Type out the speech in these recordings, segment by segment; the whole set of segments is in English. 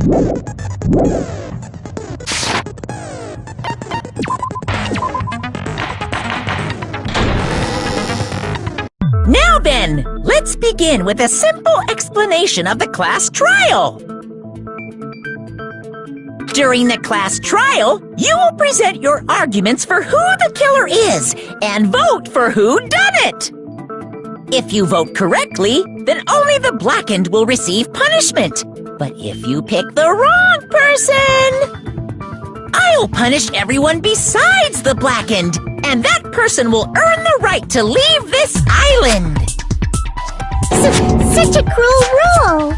Now then, let's begin with a simple explanation of the class trial. During the class trial, you will present your arguments for who the killer is and vote for who done it. If you vote correctly, then only the blackened will receive punishment. But if you pick the wrong person, I'll punish everyone besides the blackened, and that person will earn the right to leave this island. Such a cruel rule!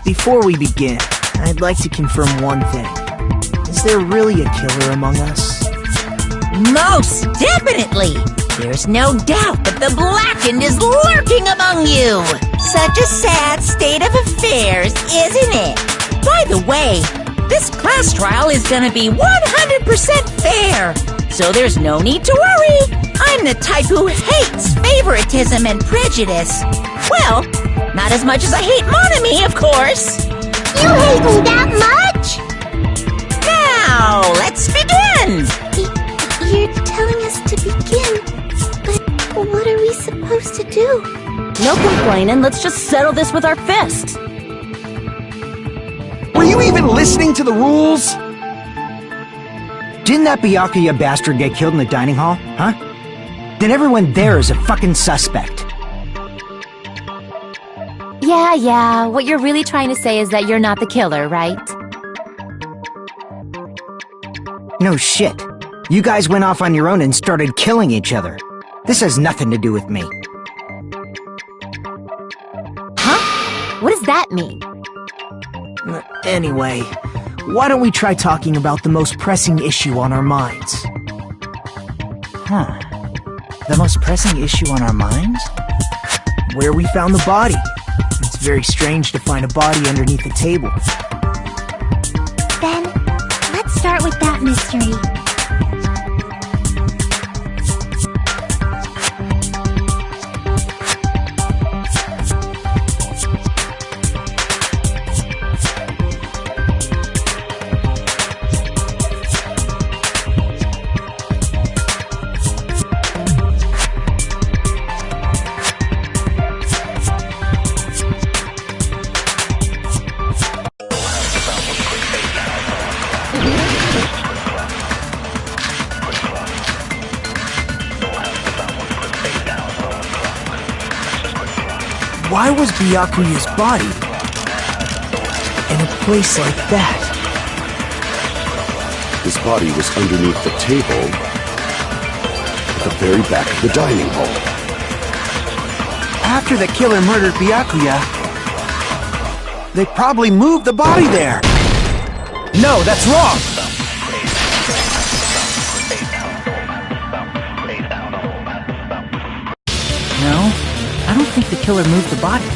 Before we begin, I'd like to confirm one thing. Is there really a killer among us? Most definitely! There's no doubt that the blackened is lurking among you! Such a sad state of affairs, isn't it? By the way, this class trial is gonna be 100% fair, so there's no need to worry. I'm the type who hates favoritism and prejudice. Well, not as much as I hate monogamy, of course. You hate me that much? Now, let's begin! You're telling us to begin, but what are we supposed to do? No complaining, let's just settle this with our fists. Were you even listening to the rules? Didn't that Byakuya bastard get killed in the dining hall, huh? Then everyone there is a fucking suspect. Yeah, what you're really trying to say is that you're not the killer, right? No shit. You guys went off on your own and started killing each other. This has nothing to do with me. Huh? What does that mean? Anyway, why don't we try talking about the most pressing issue on our minds? The most pressing issue on our minds? Where we found the body. It's very strange to find a body underneath the table. Then, let's start with that mystery. Why was Byakuya's body in a place like that? His body was underneath the table at the very back of the dining hall. After the killer murdered Byakuya, they probably moved the body there. No, that's wrong! No, I don't think the killer moved the body.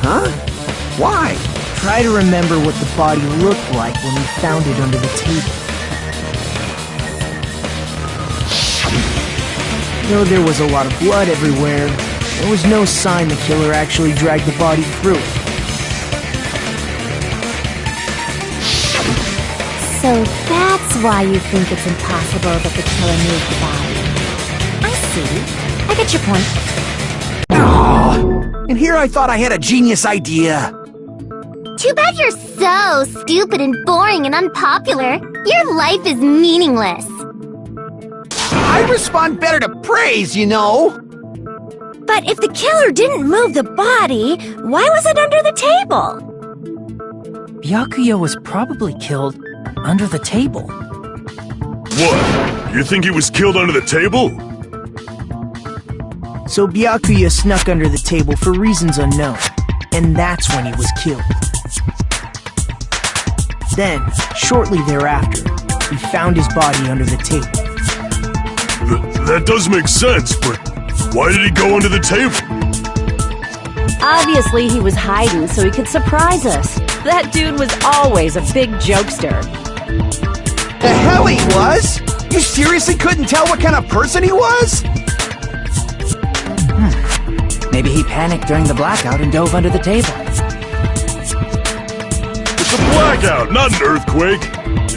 Huh? Why? Try to remember what the body looked like when we found it under the table. Though there was a lot of blood everywhere, there was no sign the killer actually dragged the body through it. So that's why you think it's impossible that the killer moved the body. I see. I get your point. Oh, and here I thought I had a genius idea. Too bad you're so stupid and boring and unpopular. Your life is meaningless. I respond better to praise, you know. But if the killer didn't move the body, why was it under the table? Byakuya was probably killed under the table. What? You think he was killed under the table? So Byakuya snuck under the table for reasons unknown, and that's when he was killed. Then, shortly thereafter, we found his body under the table. That does make sense, but why did he go under the table? Obviously, he was hiding so he could surprise us. That dude was always a big jokester. The hell he was? You seriously couldn't tell what kind of person he was? Maybe he panicked during the blackout and dove under the table. It's a blackout, not an earthquake.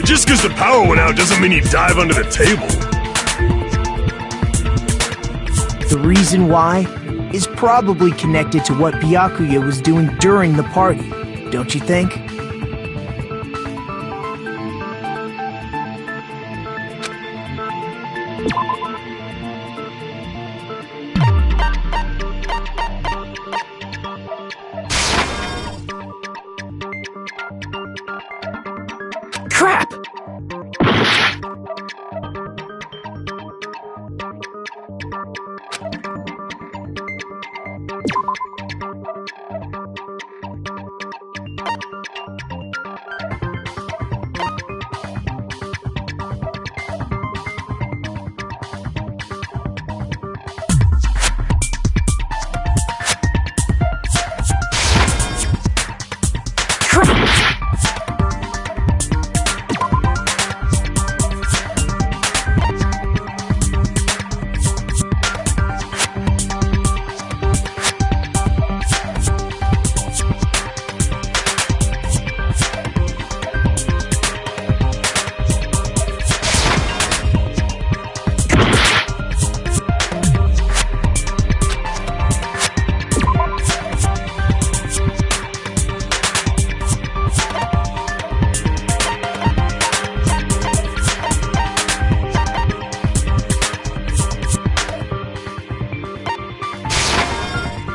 Just because the power went out doesn't mean you dive under the table. The reason why is probably connected to what Byakuya was doing during the party, don't you think? Crap!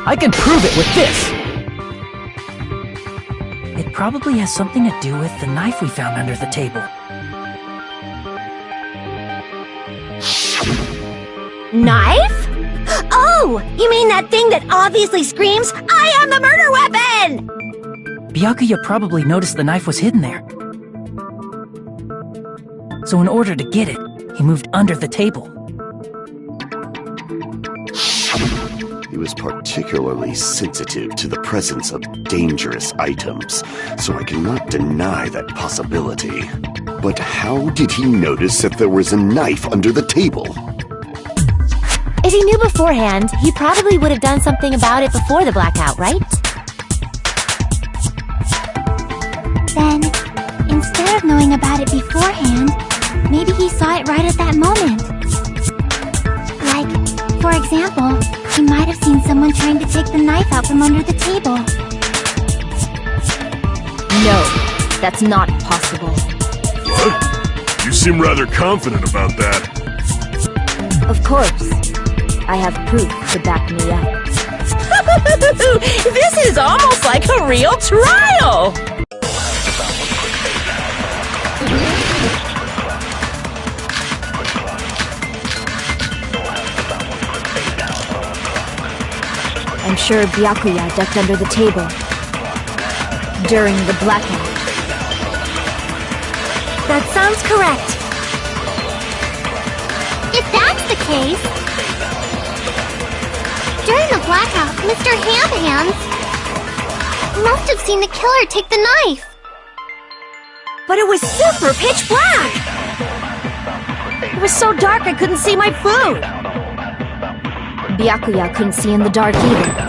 I can prove it with this! It probably has something to do with the knife we found under the table. Knife? Oh, you mean that thing that obviously screams, "I am the murder weapon!" Byakuya probably noticed the knife was hidden there. So in order to get it, he moved under the table. He was particularly sensitive to the presence of dangerous items, so I cannot deny that possibility. But how did he notice that there was a knife under the table? If he knew beforehand, he probably would have done something about it before the blackout, right? Then, instead of knowing about it beforehand, maybe he saw it right at that moment. Like, for example, he might have seen someone trying to take the knife out from under the table. No, that's not possible. What? You seem rather confident about that. Of course. I have proof to back me up. This is almost like a real trial! I'm sure Byakuya ducked under the table during the blackout. That sounds correct. If that's the case, during the blackout, Mr. Hand-Hands must have seen the killer take the knife. But it was super pitch black! It was so dark I couldn't see my food! Byakuya couldn't see in the dark either.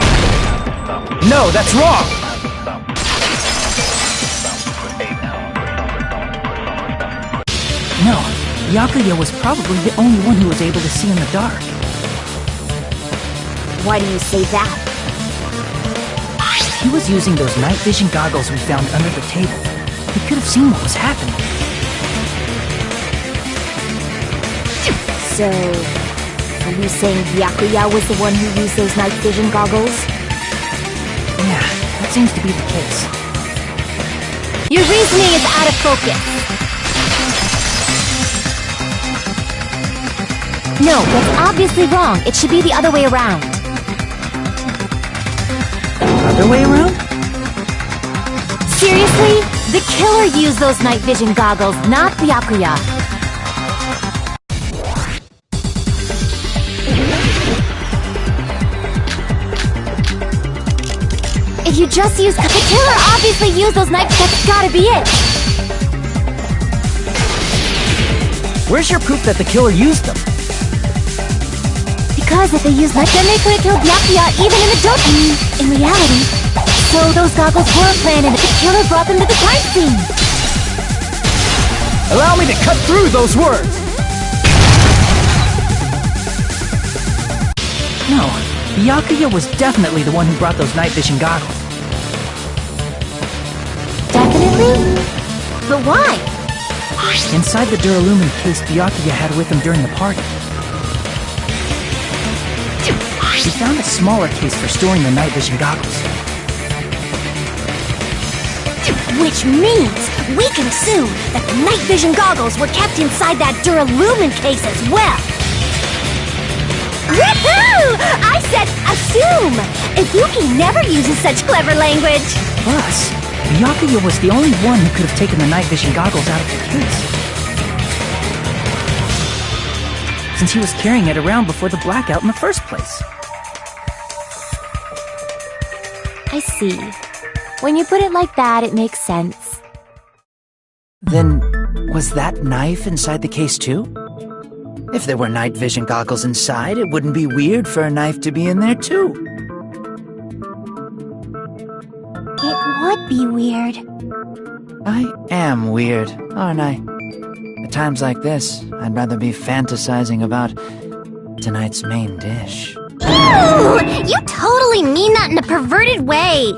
No, that's wrong! No, Byakuya was probably the only one who was able to see in the dark. Why do you say that? He was using those night vision goggles we found under the table. He could have seen what was happening. So, are you saying Byakuya was the one who used those night vision goggles? Yeah, that seems to be the case. Your reasoning is out of focus. No, that's obviously wrong. It should be the other way around. Other way around? Seriously? The killer used those night vision goggles, not Byakuya. If you just use... The killer obviously used those night... That's gotta be it! Where's your proof that the killer used them? Because if they used night, then they could have killed Byakuya even in the dark. In reality, So those goggles were planted, the killer brought them to the crime scene. Allow me to cut through those words! No, Byakuya was definitely the one who brought those night vision goggles. Definitely? But why? Inside the Duralumin case Byakuya had with him during the party. He found a smaller case for storing the night vision goggles. Which means we can assume that the night vision goggles were kept inside that Duralumin case as well. Woohoo! I said assume! Ibuki never uses such clever language. Plus, Byakuya was the only one who could have taken the night vision goggles out of the case. Since he was carrying it around before the blackout in the first place. I see. When you put it like that, it makes sense. Then, was that knife inside the case too? If there were night vision goggles inside, it wouldn't be weird for a knife to be in there too. It would be weird. I am weird, aren't I? At times like this, I'd rather be fantasizing about tonight's main dish. Ooh! You totally mean that in a perverted way!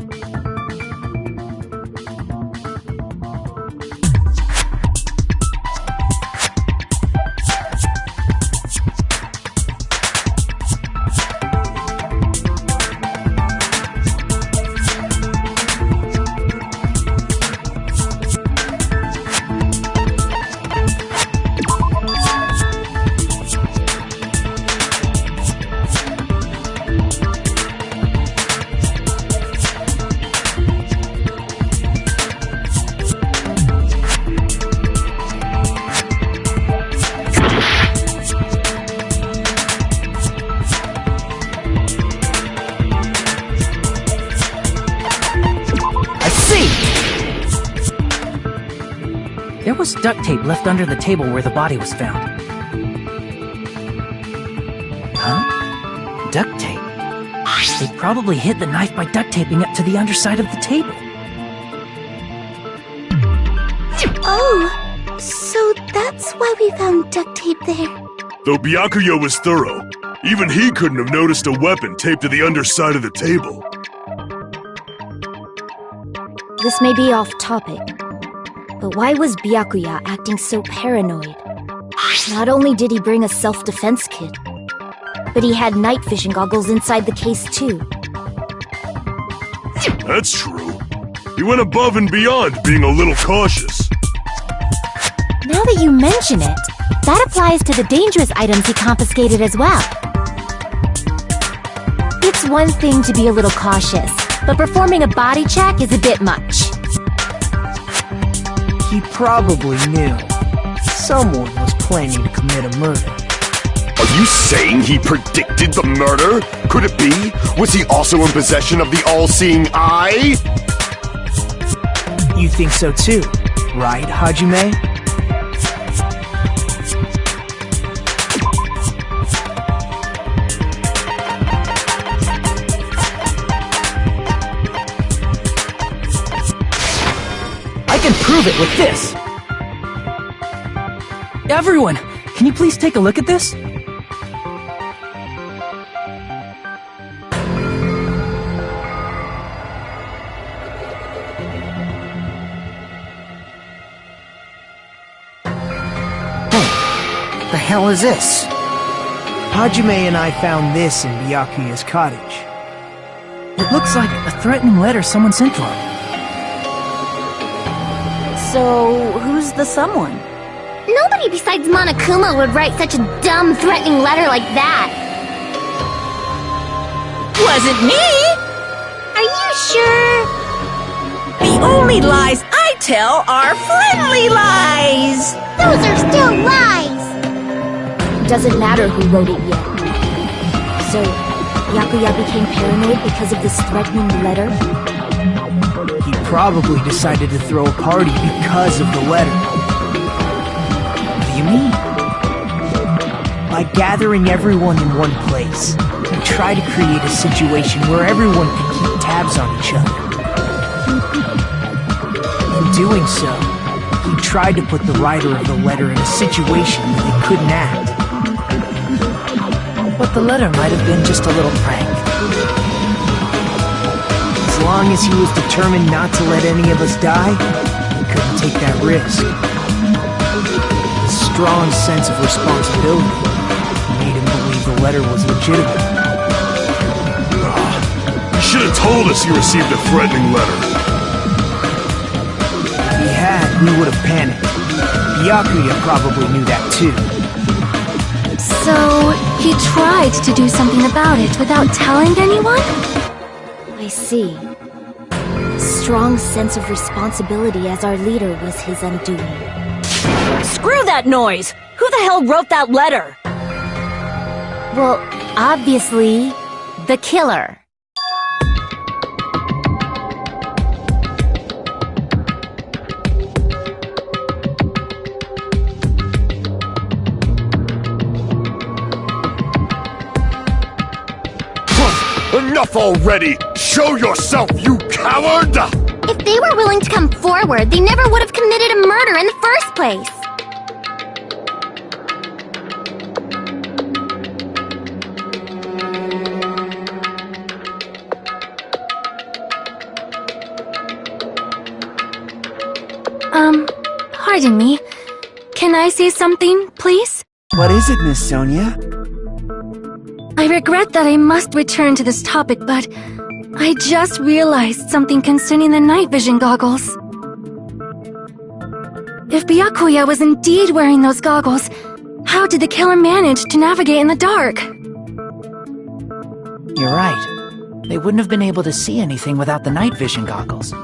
There was duct tape left under the table where the body was found. Huh? Duct tape? They probably hid the knife by duct taping it to the underside of the table. Oh, so that's why we found duct tape there. Though Byakuya was thorough, even he couldn't have noticed a weapon taped to the underside of the table. This may be off topic, but why was Byakuya acting so paranoid? Not only did he bring a self-defense kit, but he had night vision goggles inside the case too. That's true. He went above and beyond, being a little cautious. Now that you mention it, that applies to the dangerous items he confiscated as well. It's one thing to be a little cautious, but performing a body check is a bit much. He probably knew someone was planning to commit a murder. Are you saying he predicted the murder? Could it be? Was he also in possession of the all-seeing eye? You think so too, right, Hajime? I can prove it with this! Everyone, can you please take a look at this? The hell is this? Hajime and I found this in Byakuya's cottage. It looks like a threatening letter someone sent to him. So, who's the someone? Nobody besides Monokuma would write such a dumb, threatening letter like that. Wasn't me! Are you sure? The only lies I tell are friendly lies! Those are still lies! Doesn't matter who wrote it yet. So, Byakuya became paranoid because of this threatening letter? He probably decided to throw a party because of the letter. What do you mean? By gathering everyone in one place, he tried to create a situation where everyone could keep tabs on each other. doing so, he tried to put the writer of the letter in a situation where they couldn't act. But the letter might have been just a little prank. As long as he was determined not to let any of us die, he couldn't take that risk. A strong sense of responsibility made him believe the letter was legitimate. You should have told us you received a threatening letter. If he had, we would have panicked. Byakuya probably knew that too. So, he tried to do something about it without telling anyone? I see. Strong sense of responsibility as our leader was his undoing. Screw that noise! Who the hell wrote that letter? Well, obviously, the killer. Enough already! Show yourself, you coward! If they were willing to come forward, they never would have committed a murder in the first place. Pardon me. Can I say something, please? What is it, Miss Sonia? I regret that I must return to this topic, but I just realized something concerning the night vision goggles. If Byakuya was indeed wearing those goggles, how did the killer manage to navigate in the dark? You're right. They wouldn't have been able to see anything without the night vision goggles.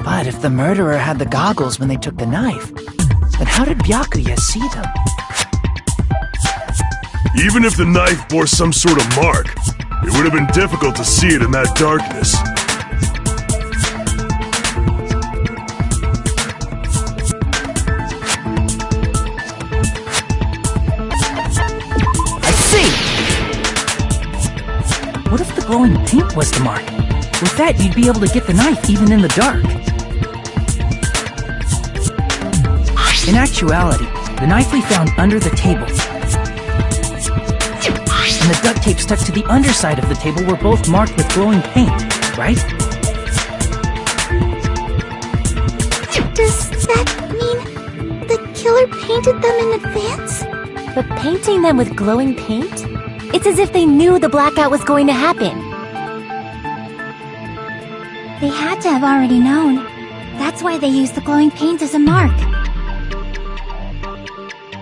But if the murderer had the goggles when they took the knife, then how did Byakuya see them? Even if the knife bore some sort of mark, it would have been difficult to see it in that darkness. I see! What if the glowing paint was the mark? With that, you'd be able to get the knife even in the dark. In actuality, the knife we found under the table and the duct tape stuck to the underside of the table were both marked with glowing paint, right? Does that mean the killer painted them in advance? But painting them with glowing paint? It's as if they knew the blackout was going to happen. They had to have already known. That's why they used the glowing paint as a mark.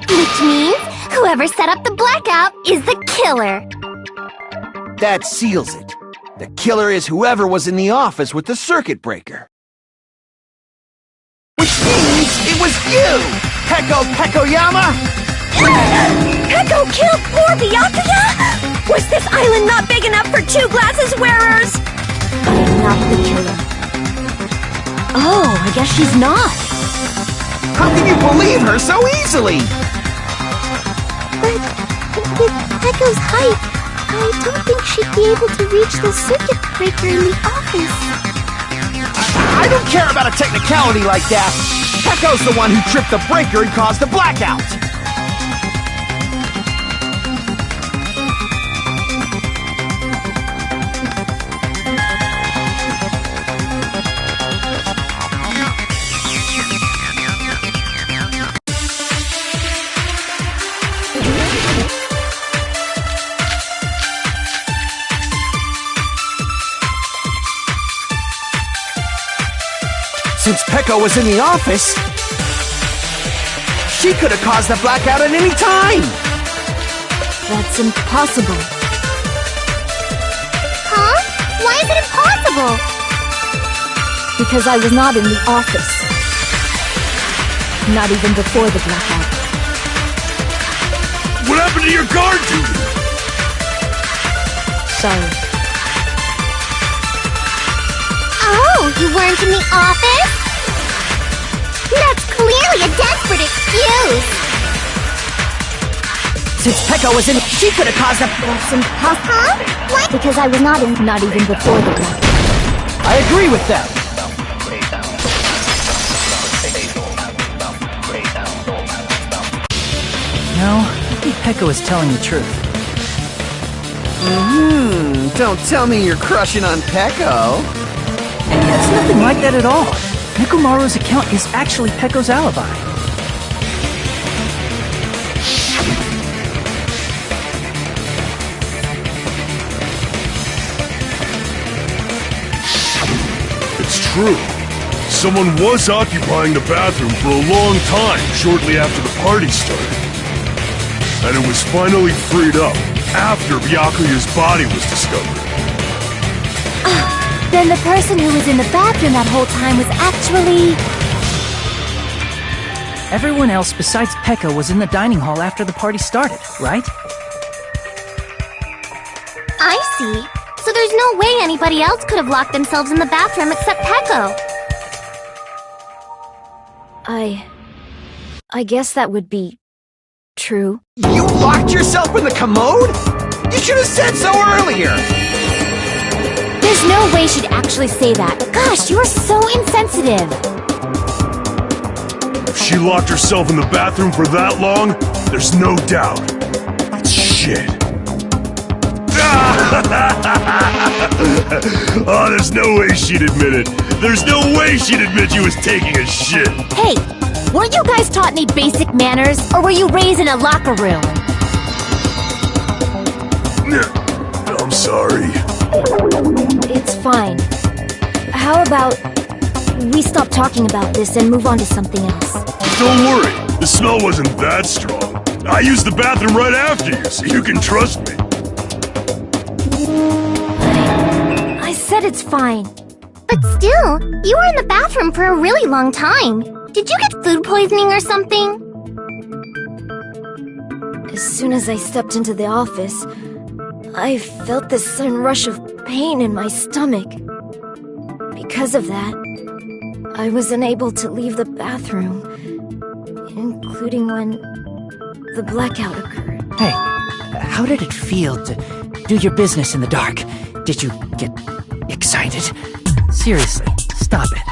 Which means whoever set up the blackout is the killer. That seals it. The killer is whoever was in the office with the circuit breaker. Which means it was you, Pekoyama! Peko killed poor Byakuya? Was this island not big enough for 2 glasses wearers? Not the killer. Oh, I guess she's not. How can you believe her so easily? But with Peko's height, I don't think she'd be able to reach the circuit breaker in the office. I don't care about a technicality like that. Peko's the one who tripped the breaker and caused the blackout. Since Peko was in the office, she could have caused the blackout at any time! That's impossible. Huh? Why is it impossible? Because I was not in the office. Not even before the blackout. What happened to your guard duty? Sorry. Oh, you weren't in the office? That's clearly a desperate excuse. Since Peko was in, she could have caused the... That's impossible. Huh? What? Because I was not in... Not even before the blackout. I agree with them. No, I think Peko is telling the truth. Don't tell me you're crushing on Peko. It's nothing like that at all. Nekomaru's account is actually Peko's alibi. It's true. Someone was occupying the bathroom for a long time shortly after the party started. And it was finally freed up after Byakuya's body was discovered. Then the person who was in the bathroom that whole time was actually... Everyone else besides Peko was in the dining hall after the party started, right? I see. So there's no way anybody else could have locked themselves in the bathroom except Peko. I guess that would be true. You locked yourself in the commode? You should have said so earlier! There's no way she'd actually say that. Gosh, you're so insensitive. If she locked herself in the bathroom for that long, there's no doubt. It's shit. Oh, there's no way she'd admit it. There's no way she'd admit she was taking a shit. Hey, weren't you guys taught any basic manners? Or were you raised in a locker room? I'm sorry. It's fine. How about we stop talking about this and move on to something else? Don't worry, the smell wasn't that strong. I used the bathroom right after you, so you can trust me. I said it's fine. But still, you were in the bathroom for a really long time. Did you get food poisoning or something? As soon as I stepped into the office, I felt this sudden rush of pain in my stomach. Because of that, I was unable to leave the bathroom, including when the blackout occurred. Hey, how did it feel to do your business in the dark? Did you get excited? Seriously, stop it.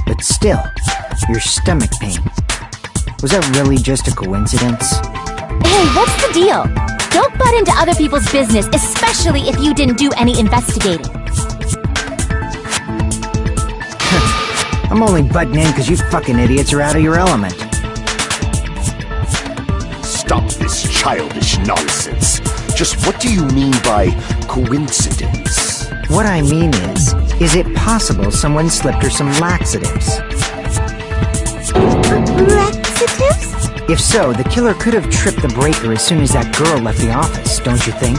But still, your stomach pain. Was that really just a coincidence? Hey, what's the deal? Don't butt into other people's business, especially if you didn't do any investigating. I'm only butting in because you fucking idiots are out of your element. Stop this childish nonsense. Just what do you mean by coincidence? What I mean is it possible someone slipped her some laxatives? Laxatives? If so, the killer could have tripped the breaker as soon as that girl left the office, don't you think?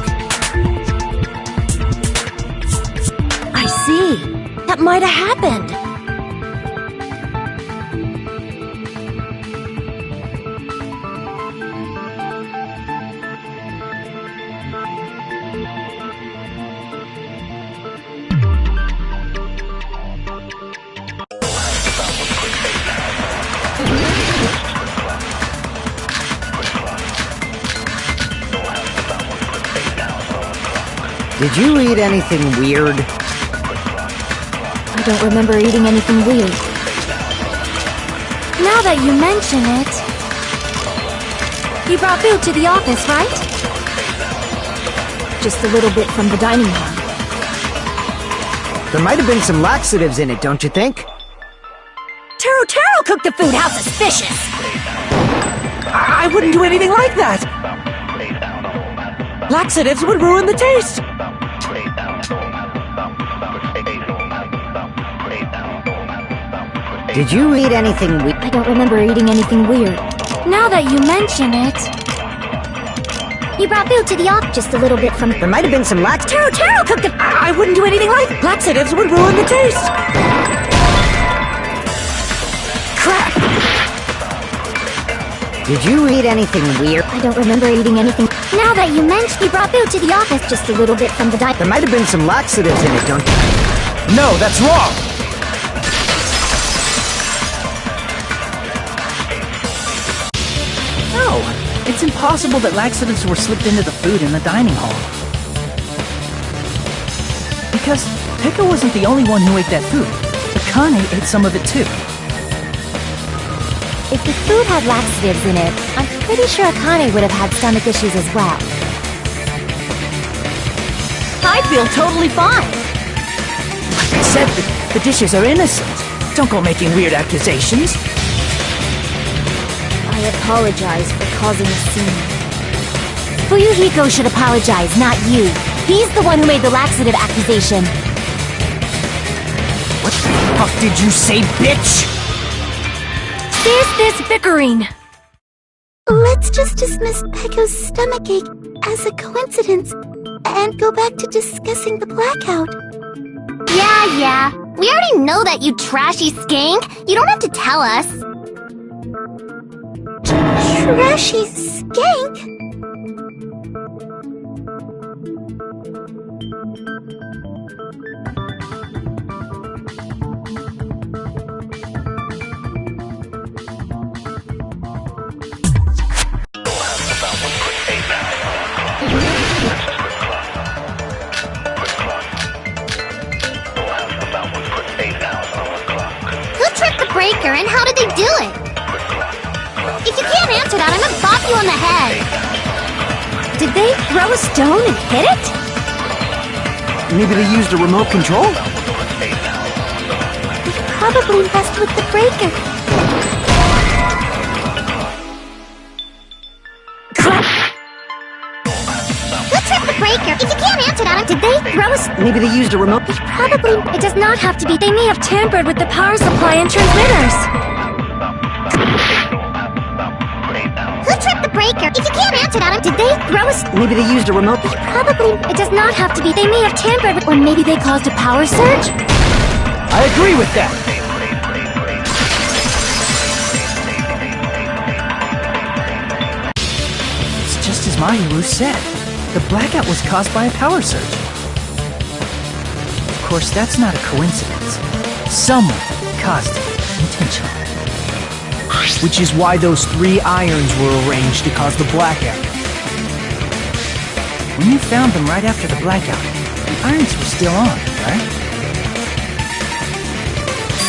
I see. That might have happened. Did you eat anything weird? I don't remember eating anything weird. Now that you mention it... You brought food to the office, right? Just a little bit from the dining hall. There might have been some laxatives in it, don't you think? Taro cooked the food. How suspicious! I wouldn't do anything like that! Laxatives would ruin the taste! Did you eat anything weird? I don't remember eating anything weird. Now that you mention it... You brought food to the office. Just a little bit from... There might have been some laxatives. Taro cooked the... I wouldn't do anything like that. Laxatives would ruin the taste. Crap! Did you eat anything weird? I don't remember eating anything... Now that you mention... You brought food to the office. Just a little bit from the There might have been some laxatives in it, don't you? No, that's wrong! No, it's impossible that laxatives were slipped into the food in the dining hall. If Because Pekka wasn't the only one who ate that food. Akane ate some of it too. If the food had laxatives in it, I'm pretty sure Akane would have had stomach issues as well. I feel totally fine. I said that the dishes are innocent. Don't go making weird accusations. I apologize for causing a scene. Fuyuhiko should apologize, not you. He's the one who made the laxative accusation. What the fuck did you say, bitch? There's this bickering! Let's just dismiss Pekko's stomachache as a coincidence and go back to discussing the blackout. Yeah. We already know that, you trashy skank. You don't have to tell us. Trashy skank? Breaker, and how did they do it? If you can't answer that, I'm gonna bop you on the head. Did they throw a stone and hit it? Maybe they used a remote control? They probably messed with the breaker. Who tripped the breaker? If you can't answer that, did they throw a Maybe they used a remote... Probably. It does not have to be. They may have tampered with the power supply and transmitters. Who tripped the breaker? If you can't answer that, did they throw a Maybe they used a remote... Probably. It does not have to be. They may have tampered with... Or maybe they caused a power surge? I agree with that. It's just as Mahiru said. The blackout was caused by a power surge. Of course, that's not a coincidence. Someone caused it intentionally. Which is why those 3 irons were arranged to cause the blackout. When you found them right after the blackout, the irons were still on, right?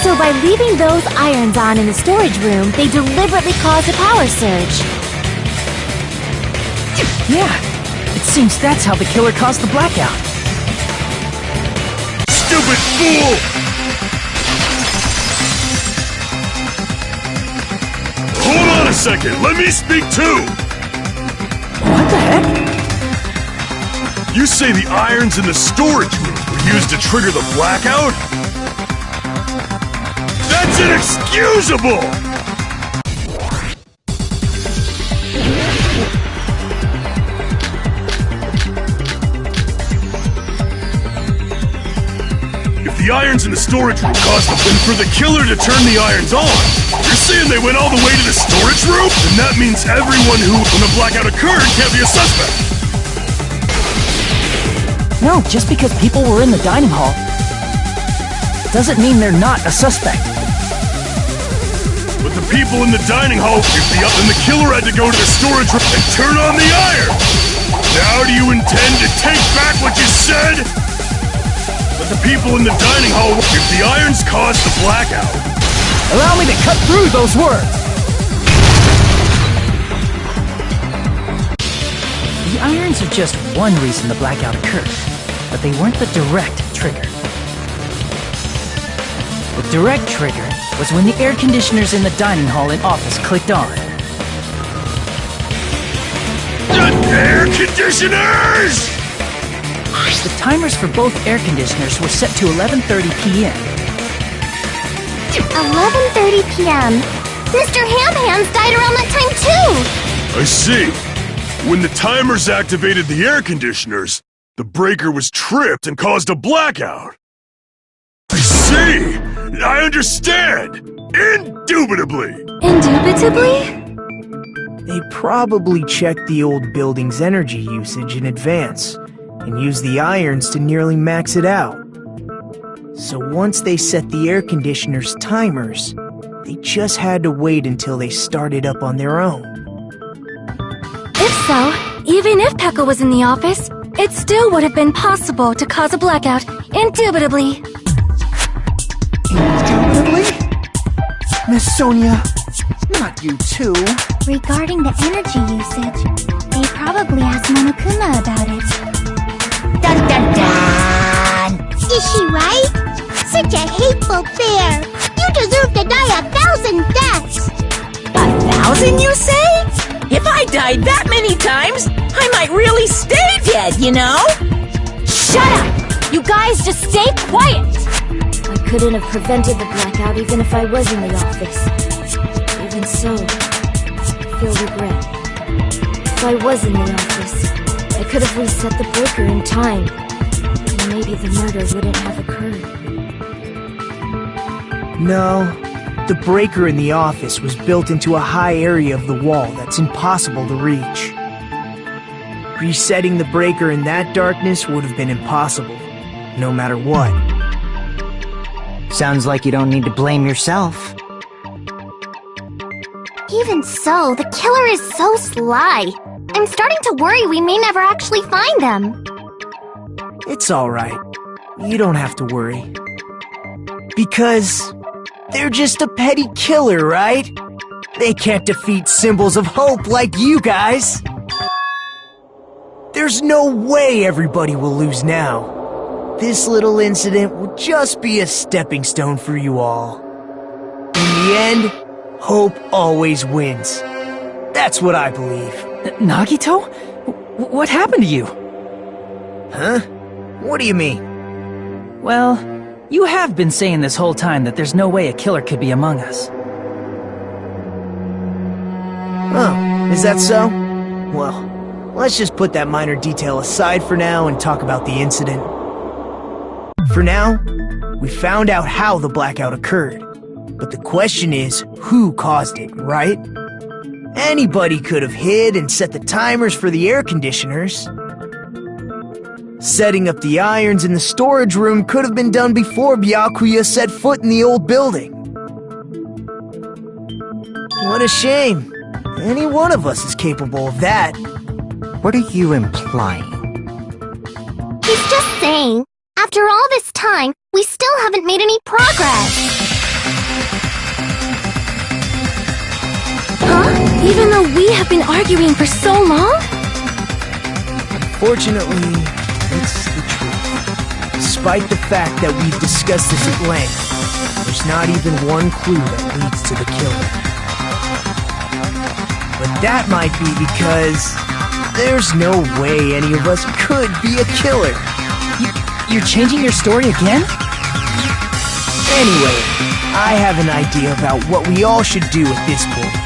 So by leaving those irons on in the storage room, they deliberately caused a power surge. Yeah, it seems that's how the killer caused the blackout. Stupid fool! Hold on a second, let me speak too! What the heck? You say the irons in the storage room were used to trigger the blackout? That's inexcusable! The irons in the storage room caused the and for the killer to turn the irons on. You're saying they went all the way to the storage room? And that means everyone who, when the blackout occurred, can't be a suspect. No, just because people were in the dining hall doesn't mean they're not a suspect. But the people in the dining hall picked the up and the killer had to go to the storage room and turn on the iron. Now do you intend to take back what you said? But the people in the dining hall, if the irons caused the blackout. Allow me to cut through those words! The irons are just one reason the blackout occurred, but they weren't the direct trigger. The direct trigger was when the air conditioners in the dining hall and office clicked on. The air conditioners! The timers for both air conditioners were set to 11:30 p.m. 11:30 p.m. Mr. Ham-Hands died around that time too! I see. When the timers activated the air conditioners, the breaker was tripped and caused a blackout. I see! I understand! Indubitably! Indubitably? They probably checked the old building's energy usage in advance and used the irons to nearly max it out. So once they set the air conditioner's timers, they just had to wait until they started up on their own. If so, even if Pekka was in the office, it still would have been possible to cause a blackout, Indubitably. Indubitably? Miss Sonia, not you too. Regarding the energy usage, they probably asked Monokuma about it. Dun dun dun! Is she right? Such a hateful bear! You deserve to die 1,000 deaths! 1,000, you say? If I died that many times, I might really stay dead, you know? Shut up! You guys just stay quiet! I couldn't have prevented the blackout even if I was in the office. Even so, I feel regret. If I was in the office, I could have reset the breaker in time. And maybe the murder wouldn't have occurred. No, the breaker in the office was built into a high area of the wall that's impossible to reach. Resetting the breaker in that darkness would have been impossible, no matter what. Sounds like you don't need to blame yourself. Even so, the killer is so sly. I'm starting to worry we may never actually find them. It's alright. You don't have to worry. Because they're just a petty killer, right? They can't defeat symbols of hope like you guys. There's no way everybody will lose now. This little incident will just be a stepping stone for you all. In the end, hope always wins. That's what I believe. Nagito? What happened to you? Huh? What do you mean? Well, you have been saying this whole time that there's no way a killer could be among us. Oh, is that so? Well, let's just put that minor detail aside for now and talk about the incident. For now, we found out how the blackout occurred. But the question is, who caused it, right? Anybody could have hid and set the timers for the air conditioners. Setting up the irons in the storage room could have been done before Byakuya set foot in the old building. What a shame. Any one of us is capable of that. What are you implying? He's just saying, after all this time, we still haven't made any progress. Huh? Even though we have been arguing for so long? Fortunately, it's the truth. Despite the fact that we've discussed this at length, there's not even one clue that leads to the killer. But that might be because there's no way any of us could be a killer. You're changing your story again? Anyway, I have an idea about what we all should do at this point.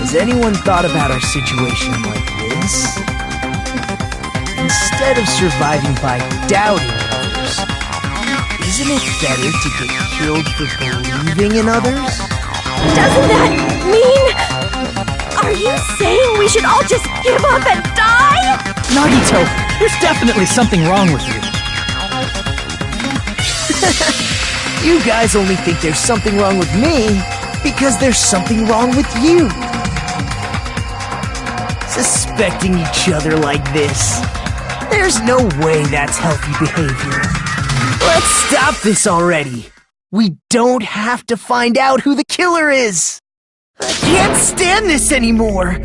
Has anyone thought about our situation like this? Instead of surviving by doubting others, isn't it better to get killed for believing in others? Doesn't that mean... Are you saying we should all just give up and die? Nagito, there's definitely something wrong with you. You guys only think there's something wrong with me because there's something wrong with you. Suspecting each other like this. There's no way that's healthy behavior. Let's stop this already. We don't have to find out who the killer is. I can't stand this anymore.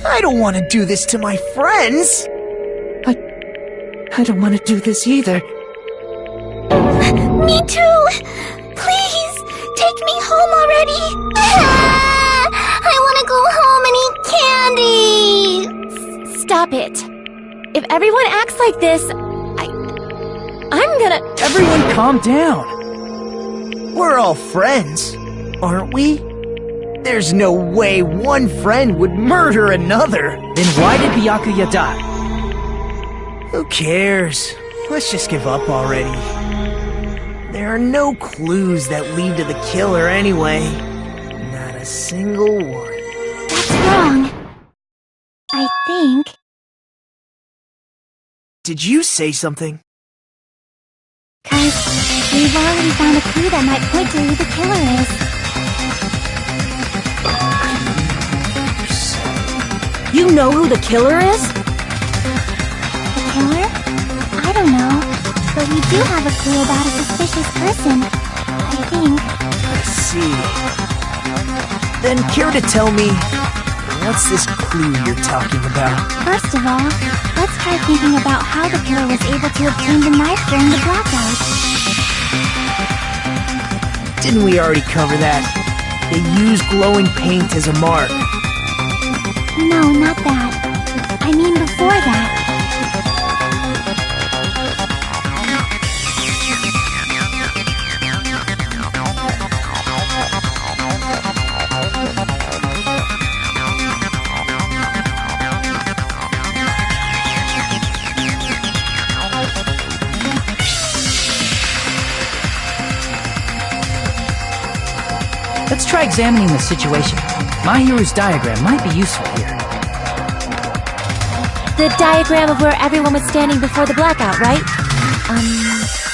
I don't want to do this to my friends. I don't want to do this either. Me too! Please, take me home already! I want to go home and eat candy! Stop it. If everyone acts like this, I'm gonna... Everyone calm down. We're all friends, aren't we? There's no way one friend would murder another. Then why did Byakuya die? Who cares? Let's just give up already. There are no clues that lead to the killer anyway. Not a single one. That's wrong. I think... Did you say something? 'Cause we've already found a clue that might point to who the killer is. You know who the killer is? The killer? I don't know. But we do have a clue about a suspicious person, I think. I see. Then care to tell me, what's this clue you're talking about? First of all, let's try thinking about how the killer was able to obtain the knife during the blackout. Didn't we already cover that? They use glowing paint as a mark. No, not that. I mean before that. Let's try examining the situation. Mahiru's diagram might be useful here. The diagram of where everyone was standing before the blackout, right?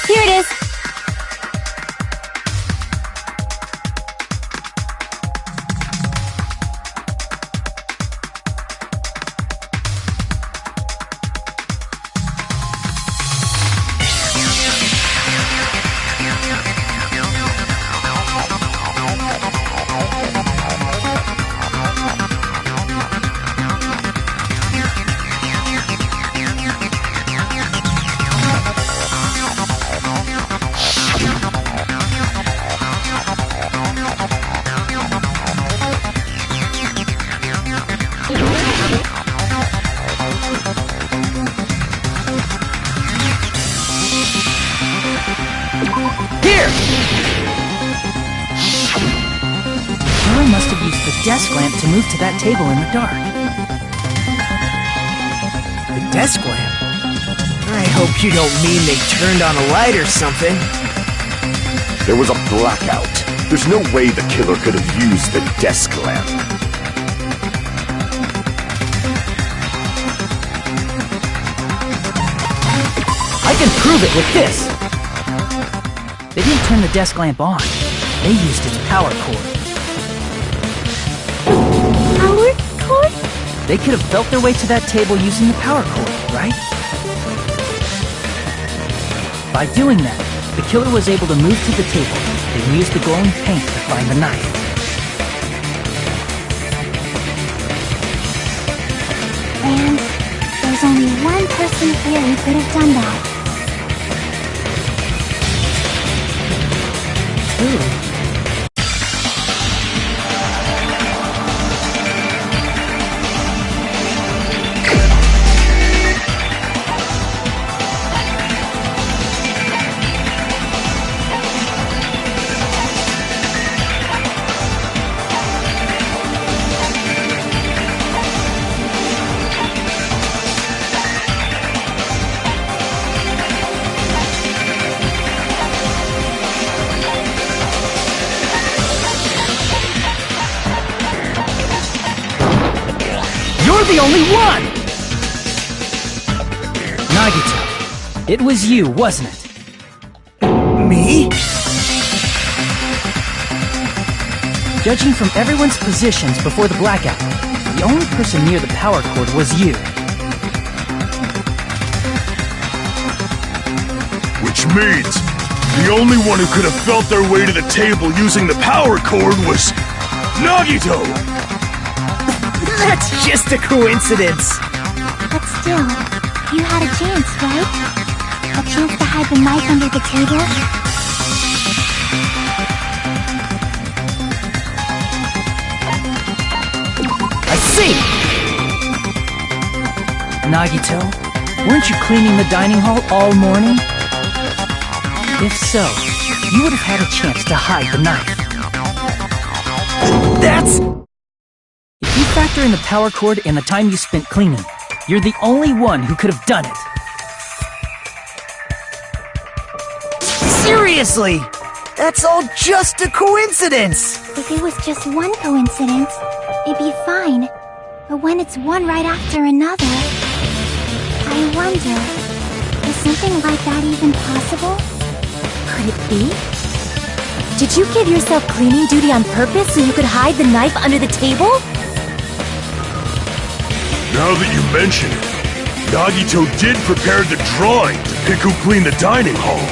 Here it is! Must have used the desk lamp to move to that table in the dark. The desk lamp? I hope you don't mean they turned on a light or something. There was a blackout. There's no way the killer could have used the desk lamp. I can prove it with this! They didn't turn the desk lamp on. They used its power cord. Power cord? They could have felt their way to that table using the power cord, right? By doing that, the killer was able to move to the table and use the glowing paint to find the knife. And there's only one person here who could have done that. Ooh. You're the only one! Nagito, it was you, wasn't it? Me? Judging from everyone's positions before the blackout, the only person near the power cord was you. Which means the only one who could have felt their way to the table using the power cord was Nagito! That's just a coincidence! But still, you had a chance, right? A chance to hide the knife under the table? I see! Nagito, weren't you cleaning the dining hall all morning? If so, you would have had a chance to hide the knife. That's... If you factor in the power cord and the time you spent cleaning, you're the only one who could have done it. Seriously! That's all just a coincidence! If it was just one coincidence, it'd be fine. But when it's one right after another, I wonder, is something like that even possible? Could it be? Did you give yourself cleaning duty on purpose so you could hide the knife under the table? Now that you mention it, Nagito did prepare the drawing to Pick who cleaned the dining hall.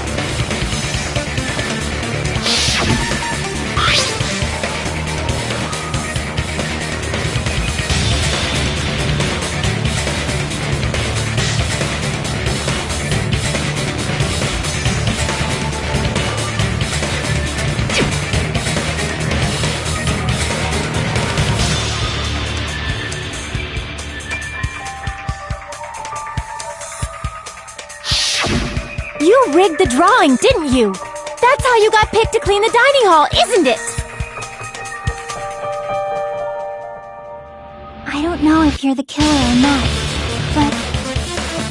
You rigged the drawing, didn't you? That's how you got picked to clean the dining hall, isn't it? I don't know if you're the killer or not, but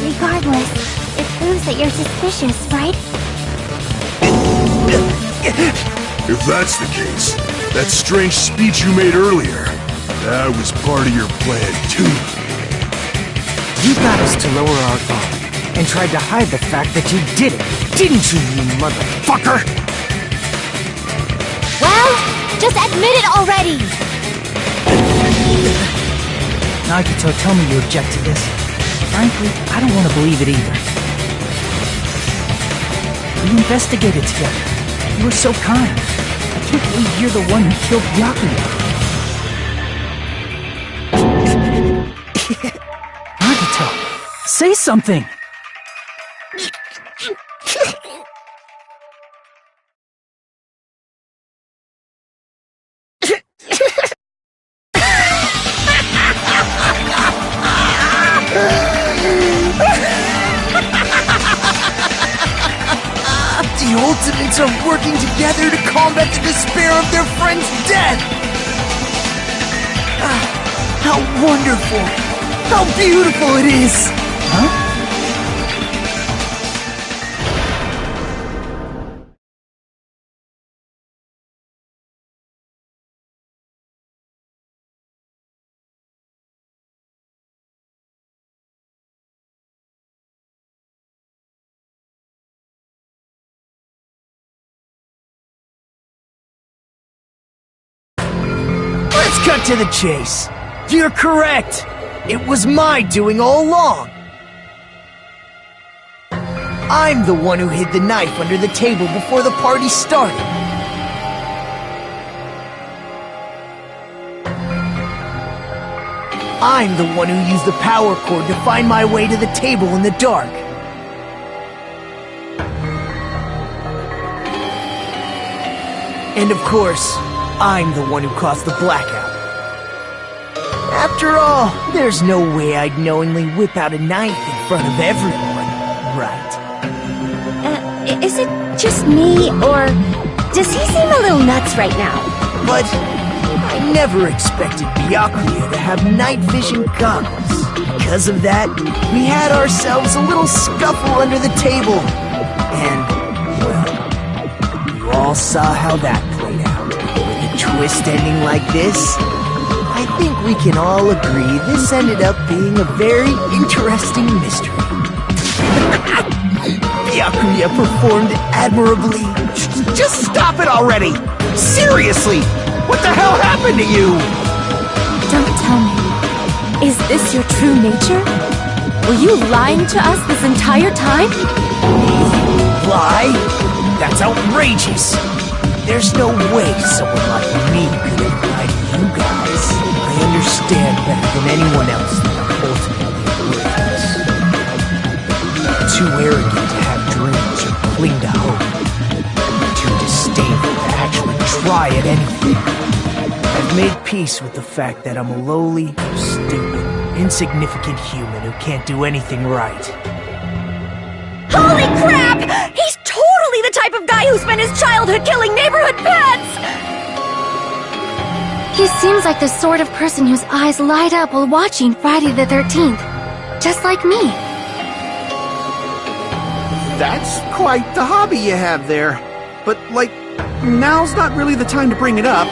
regardless, it proves that you're suspicious, right? If that's the case, that strange speech you made earlier, that was part of your plan too. You got us to lower our guard and tried to hide the fact that you did it, didn't you, you motherfucker? Well, just admit it already! Nagito, tell me you object to this. Frankly, I don't want to believe it either. We investigated together. You were so kind. I can't believe you're the one who killed Byakuya. Nagito, say something! The Ultimates are working together to combat the despair of their friend's death! How wonderful! How beautiful it is! Huh? Let's cut to the chase. You're correct. It was my doing all along. I'm the one who hid the knife under the table before the party started. I'm the one who used the power cord to find my way to the table in the dark. And of course, I'm the one who caused the blackout. After all, there's no way I'd knowingly whip out a knife in front of everyone, right? Is it just me, or does he seem a little nuts right now? But I never expected Byakuya to have night vision goggles. Because of that, we had ourselves a little scuffle under the table. And, well, you all saw how that played out. With a twist ending like this, I think we can all agree this ended up being a very interesting mystery. Byakuya performed admirably. Just stop it already! Seriously! What the hell happened to you? Don't tell me. Is this your true nature? Were you lying to us this entire time? Lie? That's outrageous! There's no way someone like me could have lied to you guys. I understand better than anyone else that I'm ultimately worthless. Too arrogant to have dreams or cling to hope. Too disdainful to actually try at anything. I've made peace with the fact that I'm a lowly, stupid, insignificant human who can't do anything right. Holy crap! He's totally the type of guy who spent his childhood killing neighborhood pets! He seems like the sort of person whose eyes light up while watching Friday the 13th. Just like me. That's quite the hobby you have there. But, like, now's not really the time to bring it up.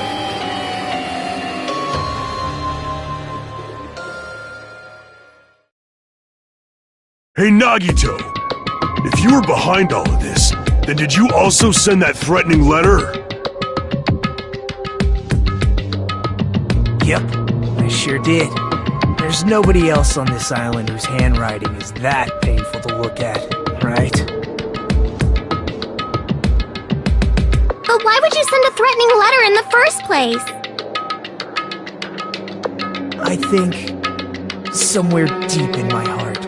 Hey, Nagito! If you were behind all of this, then did you also send that threatening letter? Yep, I sure did. There's nobody else on this island whose handwriting is that painful to look at. right? But why would you send a threatening letter in the first place? I think somewhere deep in my heart,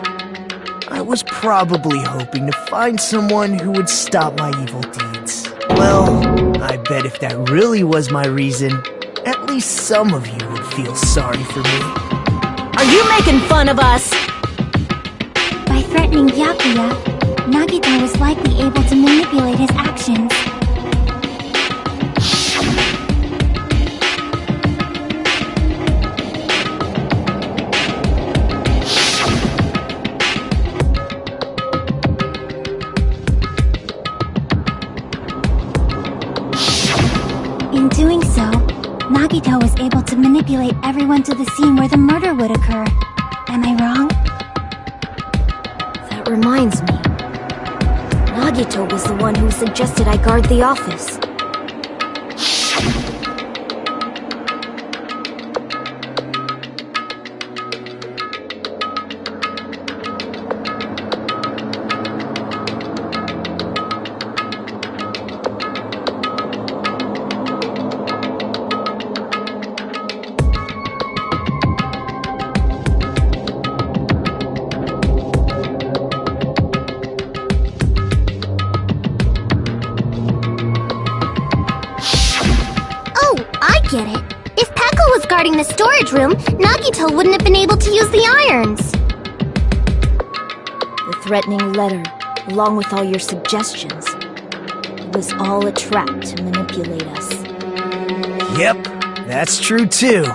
I was probably hoping to find someone who would stop my evil deeds. Well, I bet if that really was my reason, at least some of you would feel sorry for me. Are you making fun of us? By threatening Byakuya, Nagito was likely able to manipulate his actions. In doing so, Nagito was able to manipulate everyone to the scene where the murder would occur. Am I wrong? That reminds me. Nagito was the one who suggested I guard the office. Get it. If Pekka was guarding the storage room, Nagito wouldn't have been able to use the irons. The threatening letter, along with all your suggestions, it was all a trap to manipulate us. Yep, that's true too.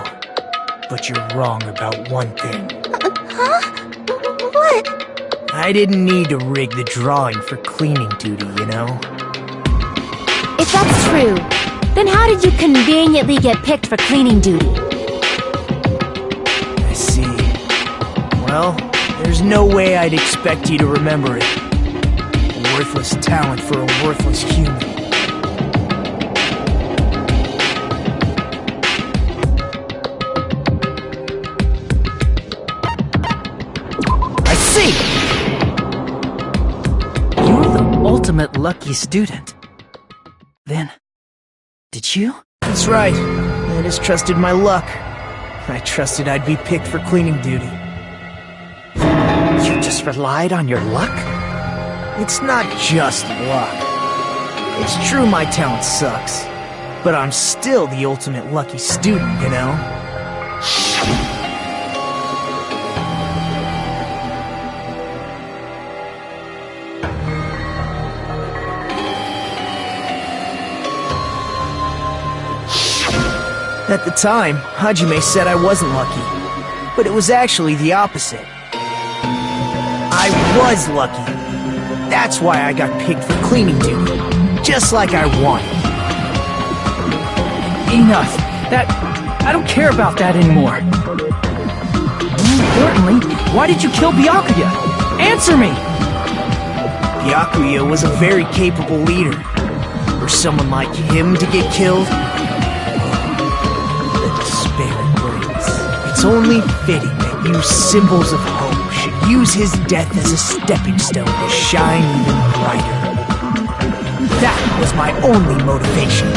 But you're wrong about one thing. Huh? What? I didn't need to rig the drawing for cleaning duty, you know? If that's true, then how did you conveniently get picked for cleaning duty? I see. Well, there's no way I'd expect you to remember it. A worthless talent for a worthless human. I see! You're the ultimate lucky student. Then, did you? That's right. I just trusted my luck. I trusted I'd be picked for cleaning duty. You just relied on your luck? It's not just luck. It's true my talent sucks, but I'm still the ultimate lucky student, you know? At the time, Hajime said I wasn't lucky, but it was actually the opposite. I was lucky. That's why I got picked for cleaning duty, just like I wanted. Enough. I don't care about that anymore. More importantly, why did you kill Byakuya? Answer me! Byakuya was a very capable leader. For someone like him to get killed, it's only fitting that you symbols of hope should use his death as a stepping stone to shine even brighter. That was my only motivation.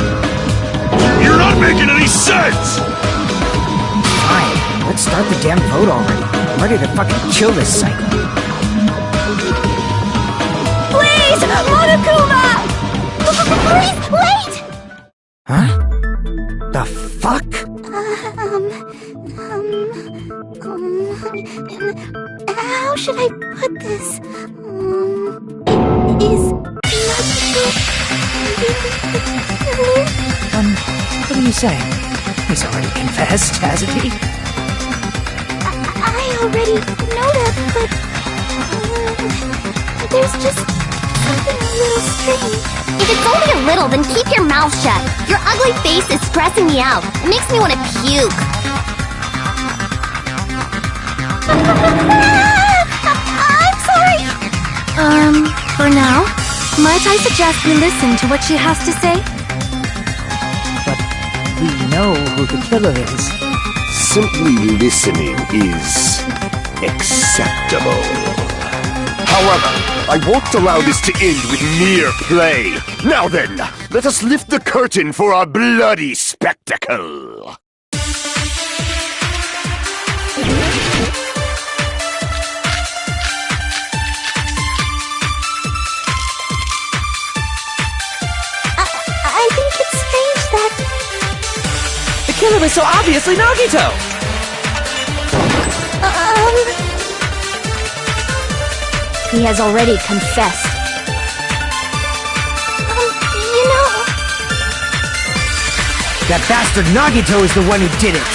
You're not making any sense! Fine, let's start the damn vote already. I'm ready to fucking kill this psycho. Please! Monokuma! Please, wait! Huh? The fuck? How should I put this? Is What are you saying? He's already confessed, hasn't he? I already know that, but there's just something a little strange. If it's only a little, then keep your mouth shut. Your ugly face is stressing me out. It makes me want to puke. I'm sorry. For now, might I suggest we listen to what she has to say? But we know who the killer is. Simply listening is acceptable. However, I won't allow this to end with mere play. Now then, let us lift the curtain for our bloody spectacle. I think it's strange that... The killer was so obviously Nagito! He has already confessed. You know... That bastard Nagito is the one who did it!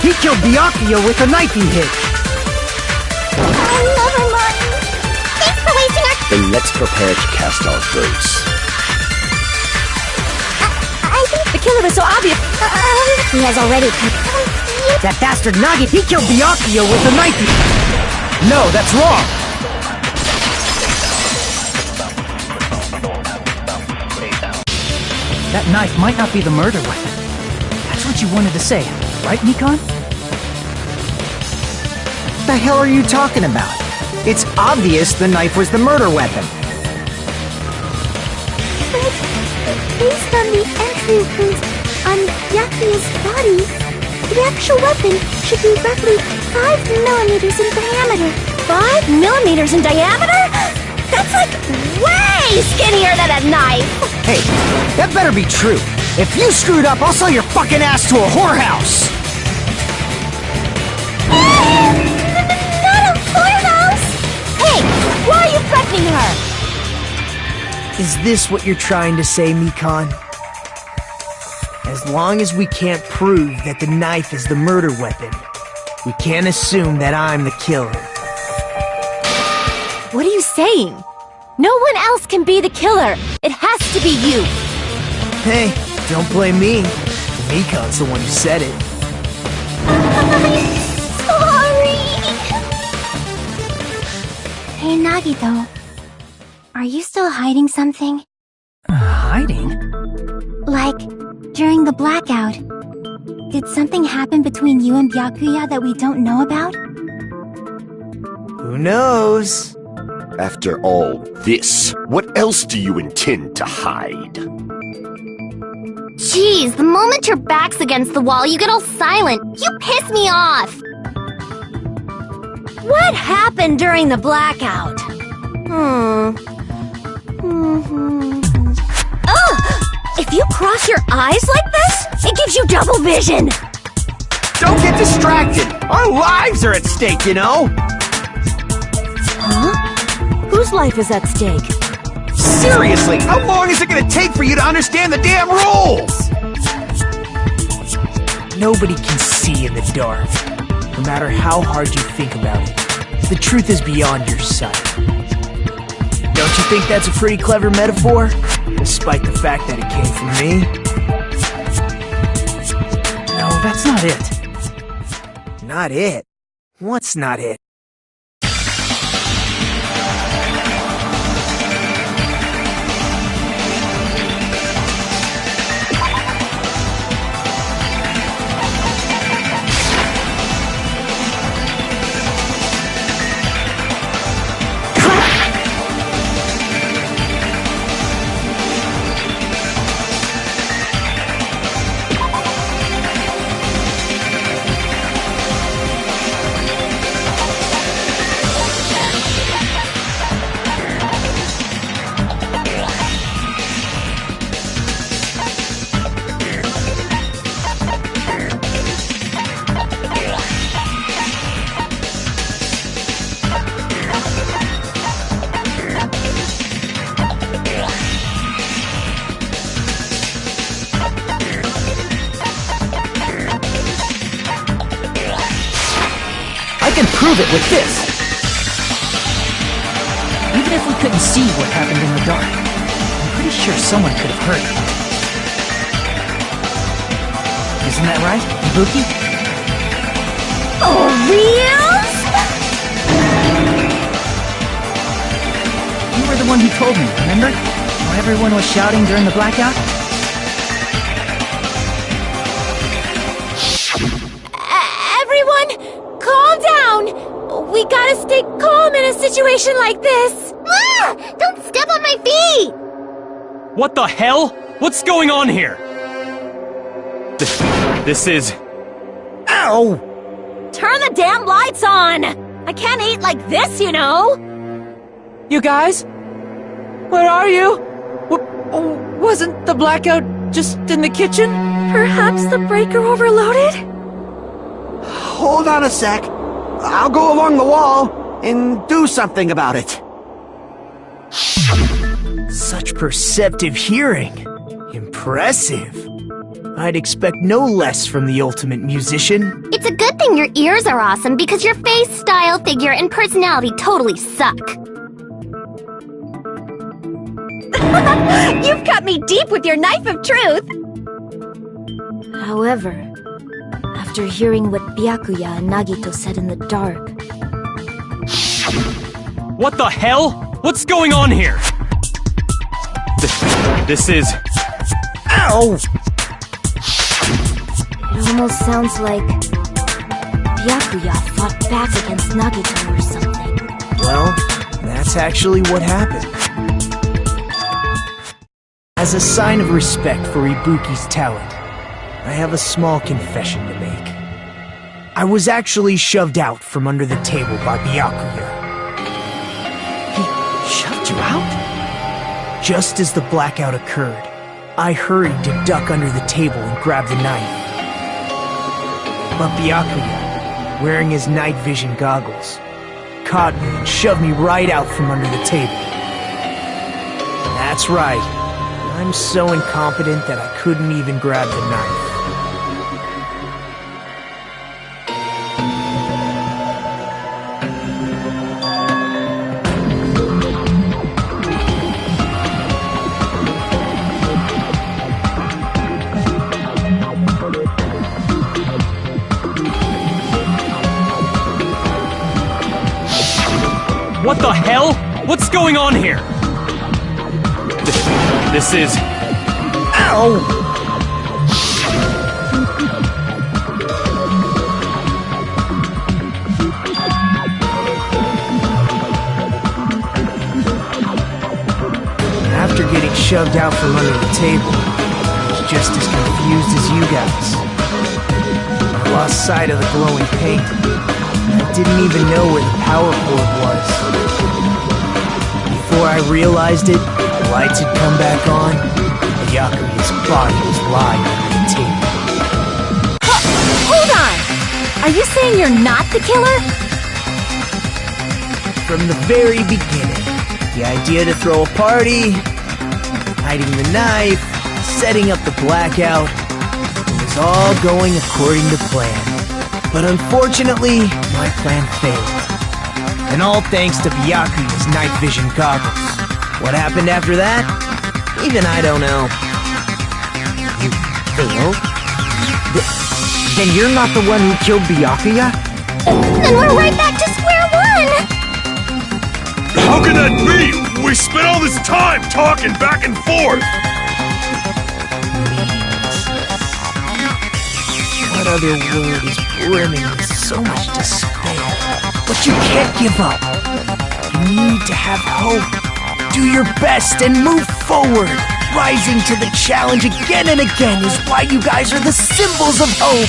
He killed Byakuya with a knife he hit! Never mind. Thanks for wasting our... Then let's prepare to cast our votes. I think... The killer was so obvious. He has already That bastard Nagi, he killed Byakuya with a knife! No, that's wrong! That knife might not be the murder weapon. That's what you wanted to say, right, Nikon? What the hell are you talking about? It's obvious the knife was the murder weapon. But based on the entry print on Byakuya's body, the actual weapon should be roughly 5 millimeters in diameter. 5 millimeters in diameter? That's like way skinnier than a knife! Hey, that better be true. If you screwed up, I'll sell your fucking ass to a whorehouse! Not a whorehouse! Hey, why are you threatening her? Is this what you're trying to say, Mikan? As long as we can't prove that the knife is the murder weapon, we can't assume that I'm the killer. What are you saying? No one else can be the killer. It has to be you. Hey, don't blame me. Mikan's the one who said it. Sorry. Hey, Nagito. Are you still hiding something? Hiding? Like, during the blackout, did something happen between you and Byakuya that we don't know about? Who knows? After all this, what else do you intend to hide? Jeez, the moment your back's against the wall, you get all silent. You piss me off. What happened during the blackout? If you cross your eyes like this, it gives you double vision! Don't get distracted! Our lives are at stake, you know? Huh? Whose life is at stake? Seriously, how long is it gonna take for you to understand the damn rules? Nobody can see in the dark, no matter how hard you think about it. The truth is beyond your sight. Don't you think that's a pretty clever metaphor? Despite the fact that it came from me? No, that's not it. Not it? What's not it? I can prove it with this! Even if we couldn't see what happened in the dark, I'm pretty sure someone could have heard it. Isn't that right, Ibuki? For reals? You were the one who told me, remember? How everyone was shouting during the blackout? Everyone, calm down! We gotta stay calm in a situation like this! Ah! Don't step on my feet! What the hell? What's going on here? This is... Ow! Turn the damn lights on! I can't eat like this, you know! You guys? Where are you? Wasn't the blackout just in the kitchen? Perhaps the breaker overloaded? Hold on a sec. I'll go along the wall and do something about it. Such perceptive hearing. Impressive. I'd expect no less from the ultimate musician. It's a good thing your ears are awesome because your face, style, figure, and personality totally suck. You've cut me deep with your knife of truth! However, after hearing what Byakuya and Nagito said in the dark... What the hell? What's going on here? This is... Ow! It almost sounds like... Byakuya fought back against Nagito or something. Well, that's actually what happened. As a sign of respect for Ibuki's talent, I have a small confession to make. I was actually shoved out from under the table by Byakuya. He shoved you out? Just as the blackout occurred, I hurried to duck under the table and grab the knife. But Byakuya, wearing his night vision goggles, caught me and shoved me right out from under the table. That's right. I'm so incompetent that I couldn't even grab the knife. What the hell? What's going on here? This is... Ow! After getting shoved out from under the table, I was just as confused as you guys. I lost sight of the glowing paint. I didn't even know where the power cord was. Before I realized it, the lights had come back on, and Byakuya's body was lying under the table. Hold on! Are you saying you're not the killer? From the very beginning, the idea to throw a party, hiding the knife, setting up the blackout, it was all going according to plan. But unfortunately, my plan failed. And all thanks to Byakuya's night vision goggles. What happened after that? Even I don't know. You failed? Then you're not the one who killed Byakuya? Then we're right back to square one! How can that be? We spent all this time talking back and forth! What other word is brimming with so much despair? But you can't give up. You need to have hope. Do your best and move forward. Rising to the challenge again and again is why you guys are the symbols of hope.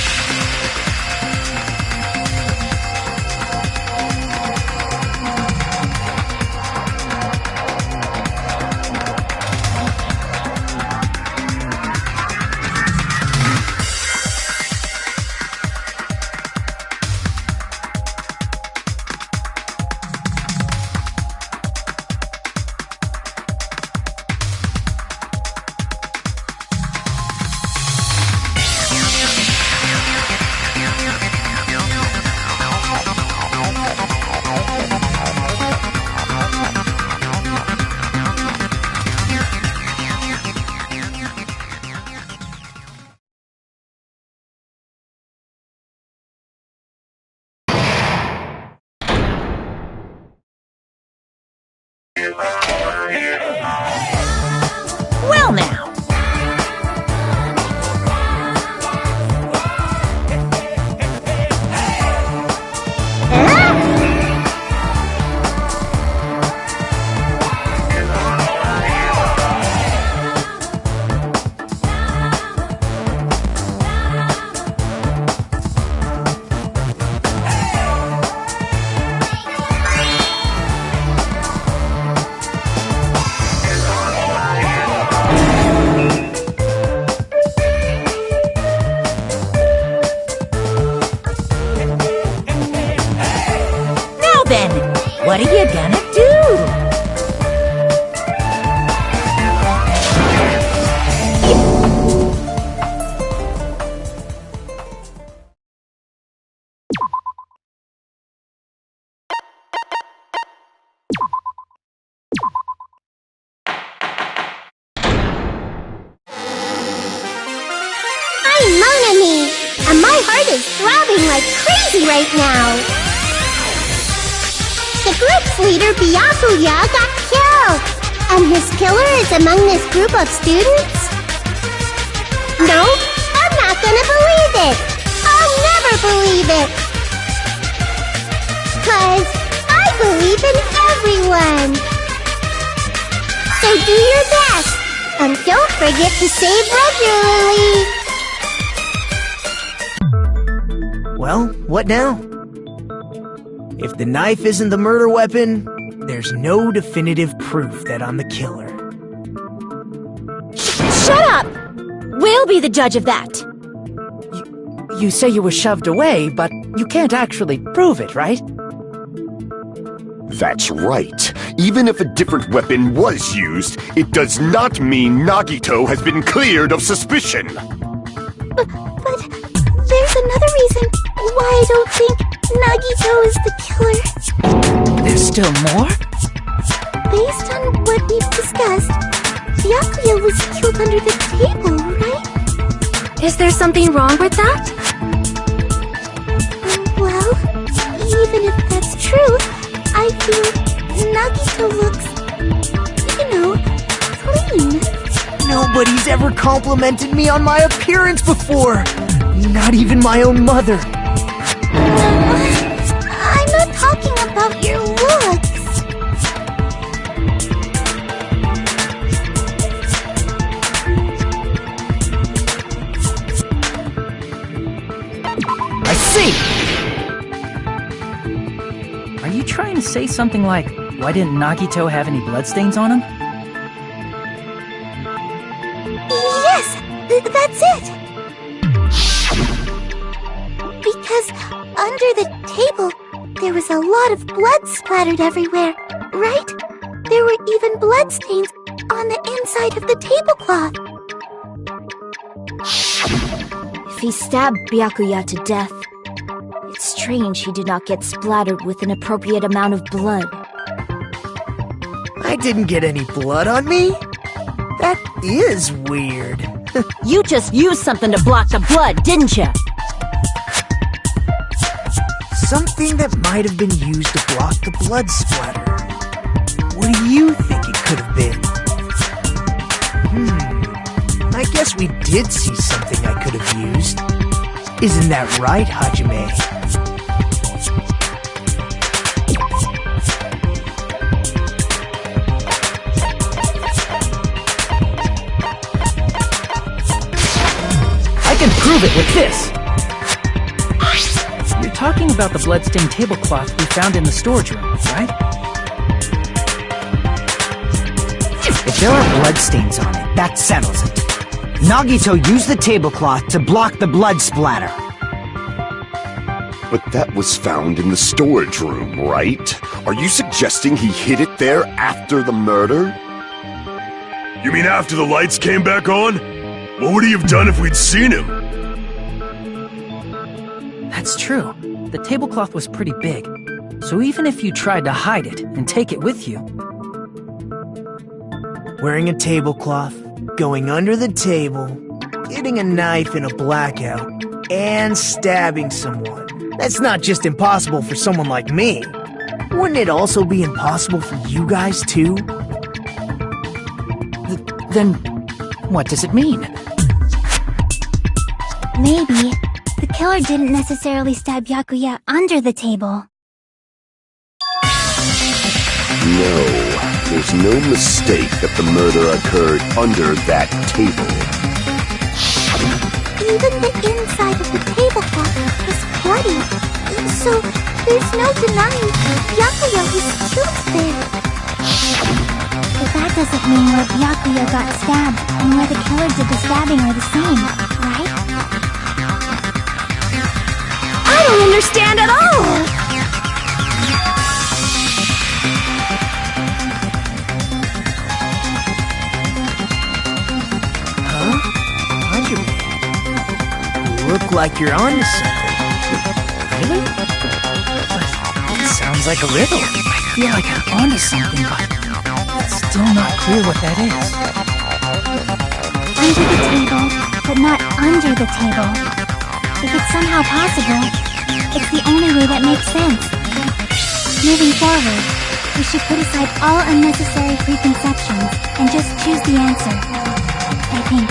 heart is throbbing like crazy right now. The group's leader, Byakuya, got killed. And his killer is among this group of students? No, I'm not gonna believe it. I'll never believe it. 'Cause I believe in everyone. So do your best. And don't forget to save regularly. Well, what now? If the knife isn't the murder weapon, there's no definitive proof that I'm the killer. Shut up! We'll be the judge of that. You say you were shoved away, but you can't actually prove it, right? That's right. Even if a different weapon was used, it does not mean Nagito has been cleared of suspicion. But there's another reason why I don't think Nagito is the killer. There's still more? Based on what we've discussed, Byakuya was killed under the table, right? Is there something wrong with that? Well, even if that's true, I feel Nagito looks, clean. Nobody's ever complimented me on my appearance before. Not even my own mother. I'm not talking about your looks. I see! Are you trying to say something like, why didn't Nagito have any bloodstains on him? Yes, that's it. Because under the table, there was a lot of blood splattered everywhere, right? There were even bloodstains on the inside of the tablecloth. If he stabbed Byakuya to death, it's strange he did not get splattered with an appropriate amount of blood. I didn't get any blood on me? That is weird. You just used something to block the blood, didn't you? Something that might have been used to block the blood splatter. What do you think it could have been? I guess we did see something I could have used. Isn't that right, Hajime? I can prove it with this! You're talking about the bloodstained tablecloth we found in the storage room, right? If there are bloodstains on it, that settles it. Nagito used the tablecloth to block the blood splatter. But that was found in the storage room, right? Are you suggesting he hid it there after the murder? You mean after the lights came back on? What would he have done if we'd seen him? That's true. The tablecloth was pretty big, so even if you tried to hide it and take it with you... Wearing a tablecloth, going under the table, getting a knife in a blackout, and stabbing someone. That's not just impossible for someone like me. Wouldn't it also be impossible for you guys too? Then, what does it mean? Maybe the killer didn't necessarily stab Byakuya under the table. No, there's no mistake that the murder occurred under that table. Even the inside of the tablecloth was bloody, so there's no denying Byakuya was killed there. But that doesn't mean where Byakuya got stabbed and where the killer did the stabbing are the same, right? I don't understand at all! Huh? Hajime, you look like you're onto something. Really? But it sounds like a riddle. I feel like I'm onto something, but it's still not clear what that is. Under the table, but not under the table. If it's somehow possible, it's the only way that makes sense. Moving forward, we should put aside all unnecessary preconceptions and just choose the answer, I think.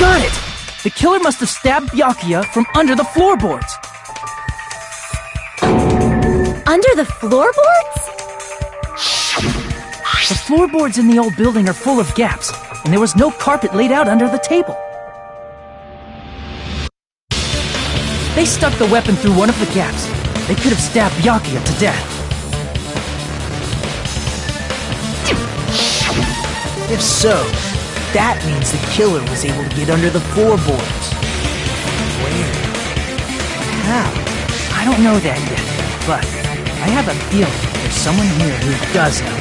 Got it! The killer must have stabbed Byakuya from under the floorboards. Under the floorboards? The floorboards in the old building are full of gaps, and there was no carpet laid out under the table. They stuck the weapon through one of the gaps. They could have stabbed Byakuya to death. If so, that means the killer was able to get under the floorboards. Where? How? I don't know that yet, but I have a feeling there's someone here who does know.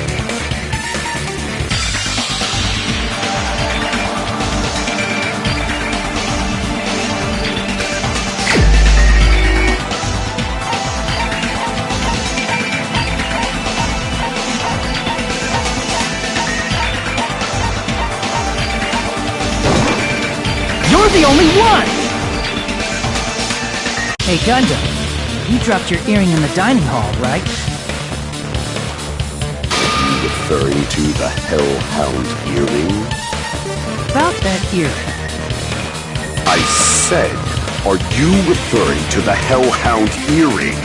You're the only one! Hey, Gundam, you dropped your earring in the dining hall, right? Referring to the Hellhound earring? About that earring. I said, are you referring to the Hellhound earring?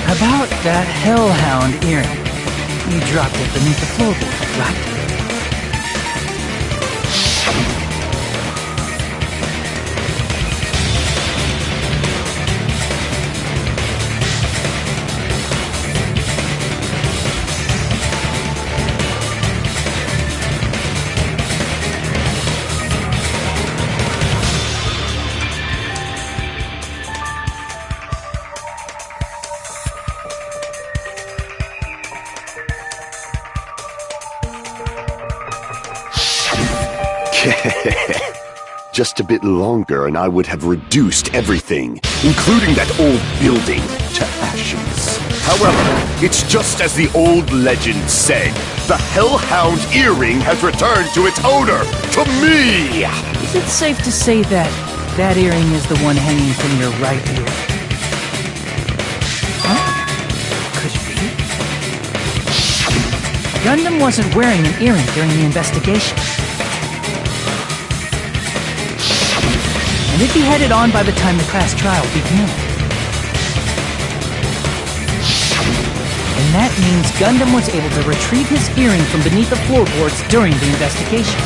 About that Hellhound earring. You dropped it beneath the floorboard, right? just a bit longer and I would have reduced everything, including that old building, to ashes. However, it's just as the old legend said. The Hellhound earring has returned to its owner, to me! Is it safe to say that that earring is the one hanging from your right ear? Huh? Could be. Gundam wasn't wearing an earring during the investigation. And it'd be headed on by the time the class trial began. And that means Gundam was able to retrieve his earring from beneath the floorboards during the investigation.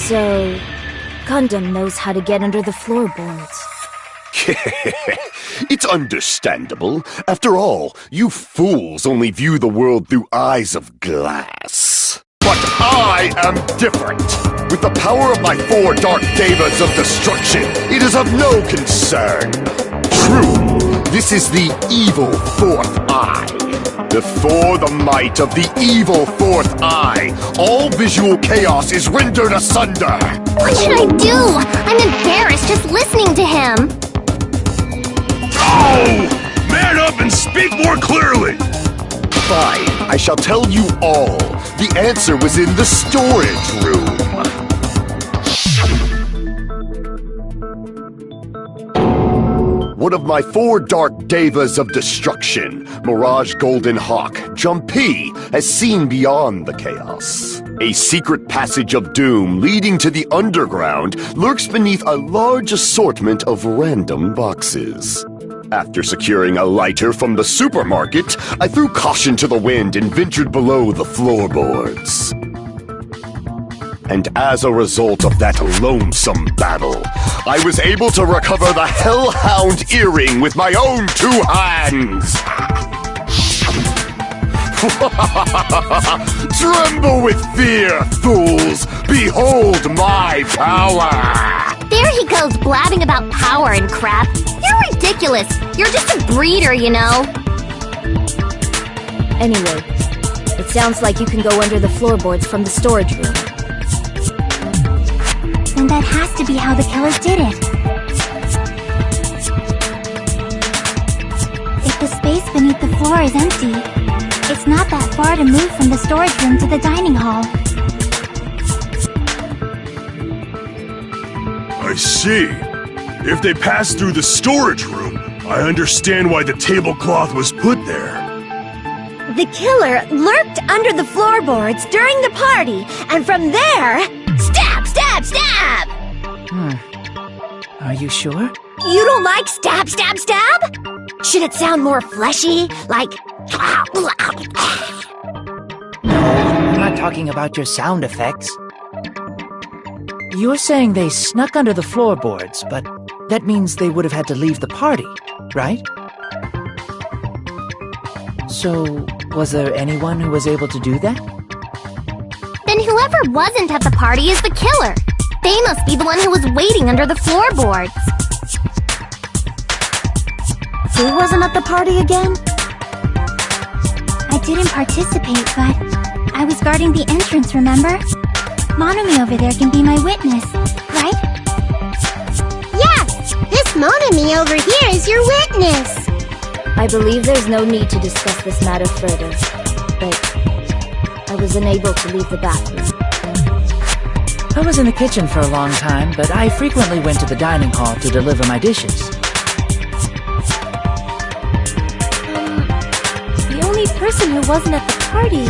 So, Gundam knows how to get under the floorboards. It's understandable. After all, you fools only view the world through eyes of glass. But I am different. With the power of my 4 Dark Devas of Destruction, it is of no concern. True, this is the evil 4th eye. Before the might of the evil 4th eye, all visual chaos is rendered asunder. What should I do? I'm embarrassed just listening to him. Oh! Man up and speak more clearly! Fine, I shall tell you all. The answer was in the storage room. One of my 4 Dark Devas of Destruction, Mirage Golden Hawk, Jumpy, has seen beyond the chaos. A secret passage of doom leading to the underground lurks beneath a large assortment of random boxes. After securing a lighter from the supermarket, I threw caution to the wind and ventured below the floorboards. And as a result of that lonesome battle, I was able to recover the Hellhound earring with my own 2 hands! Tremble with fear, fools! Behold my power! There he goes blabbing about power and crap. You're ridiculous. You're just a breeder, you know. Anyway, it sounds like you can go under the floorboards from the storage room. Then that has to be how the killer did it. If the space beneath the floor is empty, it's not that far to move from the storage room to the dining hall. I see. If they passed through the storage room, I understand why the tablecloth was put there. The killer lurked under the floorboards during the party, and from there, stab, stab, stab! Are you sure? You don't like stab, stab, stab? Should it sound more fleshy, like... No, I'm not talking about your sound effects. You're saying they snuck under the floorboards, but that means they would have had to leave the party, right? So, was there anyone who was able to do that? Then whoever wasn't at the party is the killer. They must be the one who was waiting under the floorboards. Who wasn't at the party again? I didn't participate, but I was guarding the entrance, remember? Monami over there can be my witness, right? Yes! This Monami over here is your witness! I believe there's no need to discuss this matter further, but I was unable to leave the bathroom. I was in the kitchen for a long time, but I frequently went to the dining hall to deliver my dishes. The only person who wasn't at the party...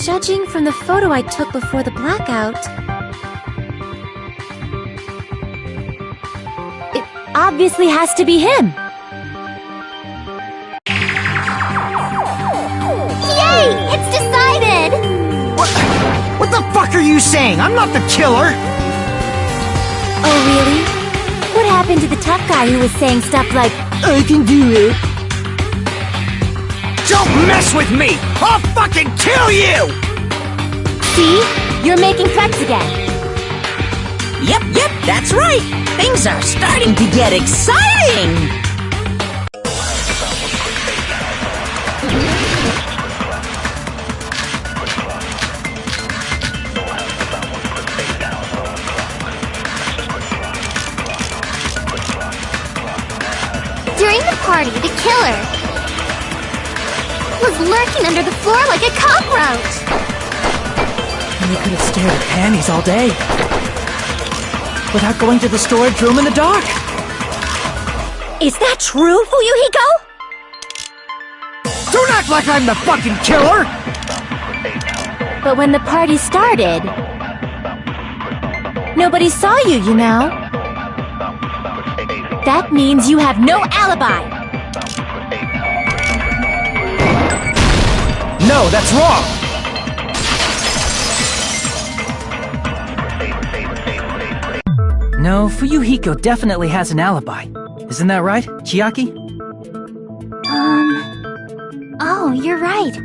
Judging from the photo I took before the blackout... It obviously has to be him. Yay! It's decided! What the fuck are you saying? I'm not the killer! Oh, really? What happened to the tough guy who was saying stuff like, I can do it. Don't mess with me! I'll fucking kill you! see? You're making threats again. Yep, that's right. Things are starting to get exciting! party, the killer, was lurking under the floor like a cockroach. And they could have stared at panties all day. Without going to the storage room in the dark. Is that true, Fuyuhiko? Don't act like I'm the fucking killer! But when the party started, nobody saw you, you know. That means you have no alibi. No, that's wrong! No, Fuyuhiko definitely has an alibi. Isn't that right, Chiaki? Oh, you're right.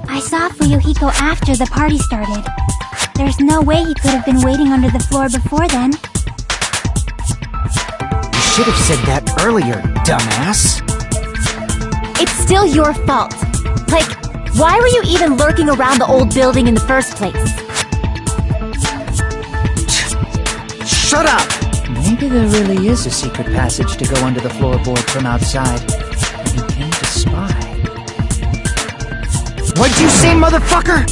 I saw Fuyuhiko after the party started. There's no way he could have been waiting under the floor before then. You should have said that earlier, dumbass. It's still your fault. Like, why were you even lurking around the old building in the first place? Shut up! Maybe there really is a secret passage to go under the floorboard from outside. And you came to spy. What'd you say, motherfucker?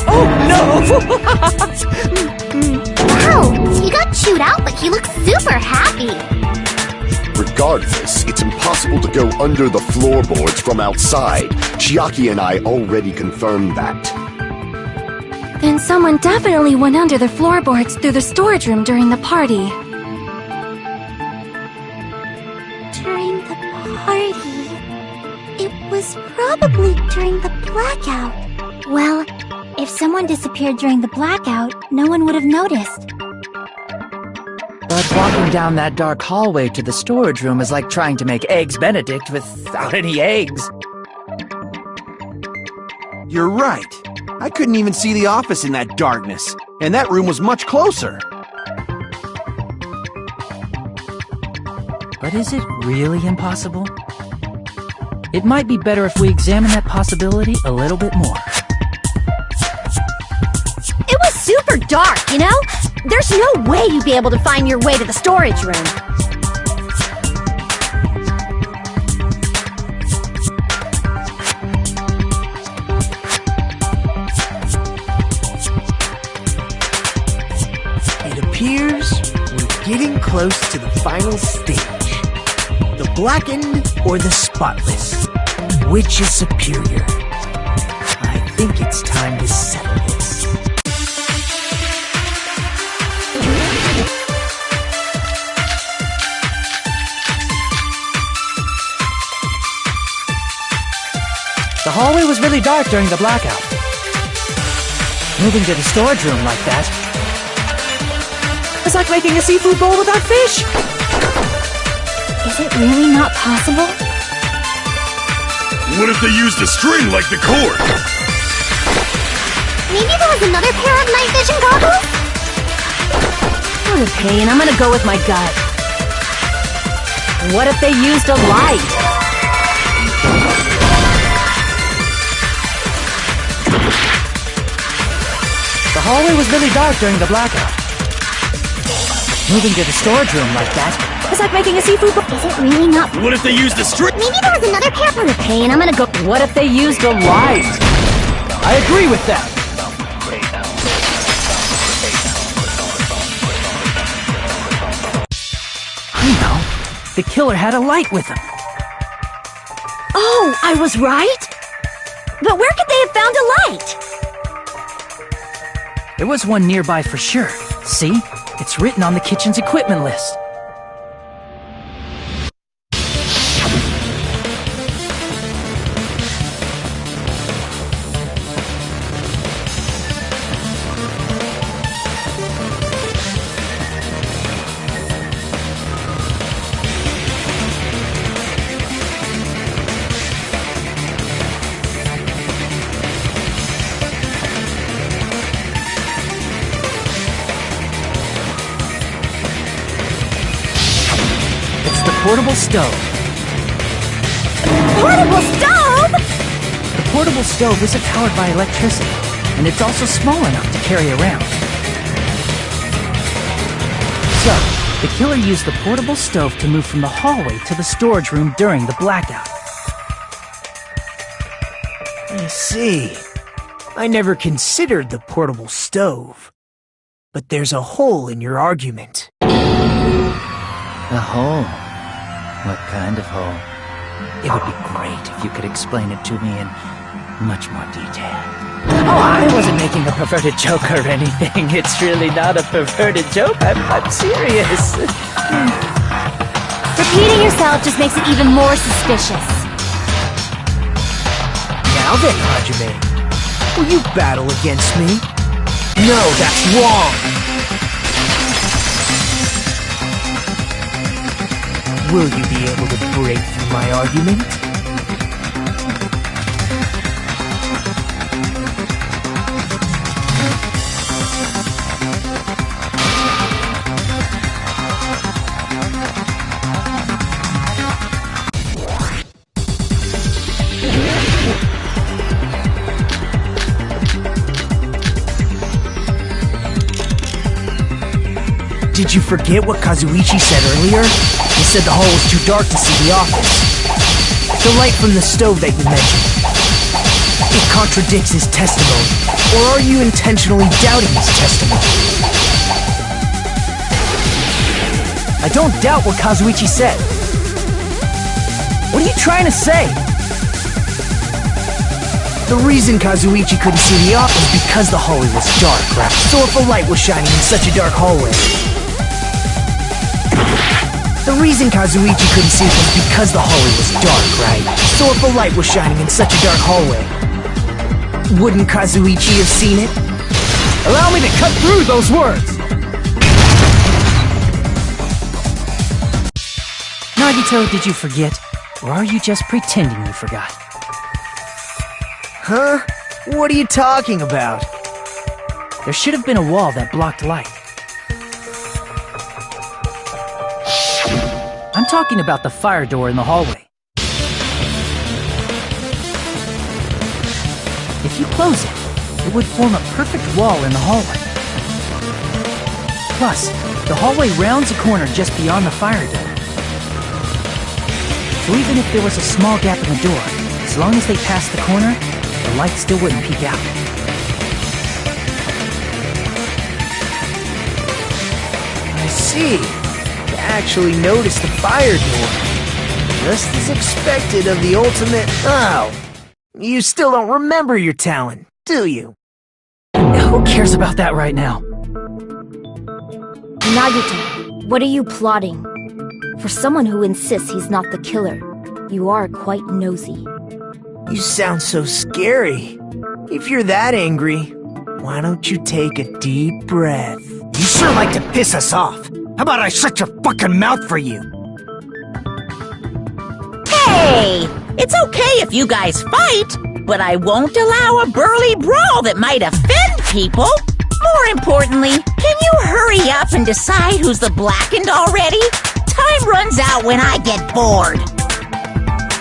Oh, no! Wow, he got chewed out, but he looks super happy. Regardless, it's impossible to go under the floorboards from outside. Chiaki and I already confirmed that. Then someone definitely went under the floorboards through the storage room during the party. During the party? It was probably during the blackout. Well, if someone disappeared during the blackout, no one would have noticed. But walking down that dark hallway to the storage room is like trying to make Eggs Benedict without any eggs. You're right. I couldn't even see the office in that darkness, and that room was much closer. But is it really impossible? It might be better if we examine that possibility a little bit more. It was super dark, you know? There's no way you'd be able to find your way to the storage room. It appears we're getting close to the final stage. The blackened or the spotless? Which is superior? I think it's time to settle this. The hallway was really dark during the blackout. Moving to the storage room like that, it's like making a seafood bowl without fish. Is it really not possible? What if they used a string like the cord? Maybe there was another pair of night vision goggles? Okay, and I'm gonna go with my gut. What if they used a light? The hallway was really dark during the blackout. Moving to the storage room like that, it's like making a seafood bowl. Is it really not? What if they used a string? Maybe there was another pair. Okay, and I'm gonna go. What if they used a light? I agree with that. You know, the killer had a light with him. Oh, I was right? But where could they have found a light? There was one nearby for sure. See? It's written on the kitchen's equipment list. portable stove. Portable stove? The portable stove isn't powered by electricity, and it's also small enough to carry around. So, the killer used the portable stove to move from the hallway to the storage room during the blackout. I see. I never considered the portable stove. But there's a hole in your argument. A hole? What kind of hole? It would be great if you could explain it to me in much more detail. Oh, I wasn't making a perverted joke or anything. It's really not a perverted joke. I'm serious. Repeating yourself just makes it even more suspicious. Now then, Hajime, will you battle against me? No, that's wrong! Will you be able to break through my argument? Did you forget what Kazuichi said earlier? He said the hall was too dark to see the office. The light from the stove that you mentioned. It contradicts his testimony. Or are you intentionally doubting his testimony? I don't doubt what Kazuichi said. What are you trying to say? The reason Kazuichi couldn't see the office was because the hallway was dark, right? So if a light was shining in such a dark hallway, the reason Kazuichi couldn't see it was because the hallway was dark, right? So if a light was shining in such a dark hallway, wouldn't Kazuichi have seen it? Allow me to cut through those words! Nagito, did you forget? Or are you just pretending you forgot? Huh? What are you talking about? There should have been a wall that blocked light. I'm talking about the fire door in the hallway. If you close it would form a perfect wall in the hallway. Plus, the hallway rounds a corner just beyond the fire door. So even if there was a small gap in the door, as long as they passed the corner, the light still wouldn't peek out. I see. You actually noticed the fire door. Just as expected of the ultimate... Oh! You still don't remember your talent, do you? Who cares about that right now? Nagito, what are you plotting? For someone who insists he's not the killer, you are quite nosy. You sound so scary. If you're that angry, why don't you take a deep breath? You sure like to piss us off. How about I shut your fucking mouth for you? Hey! It's okay if you guys fight, but I won't allow a burly brawl that might offend people. More importantly, can you hurry up and decide who's the blackened already? Time runs out when I get bored.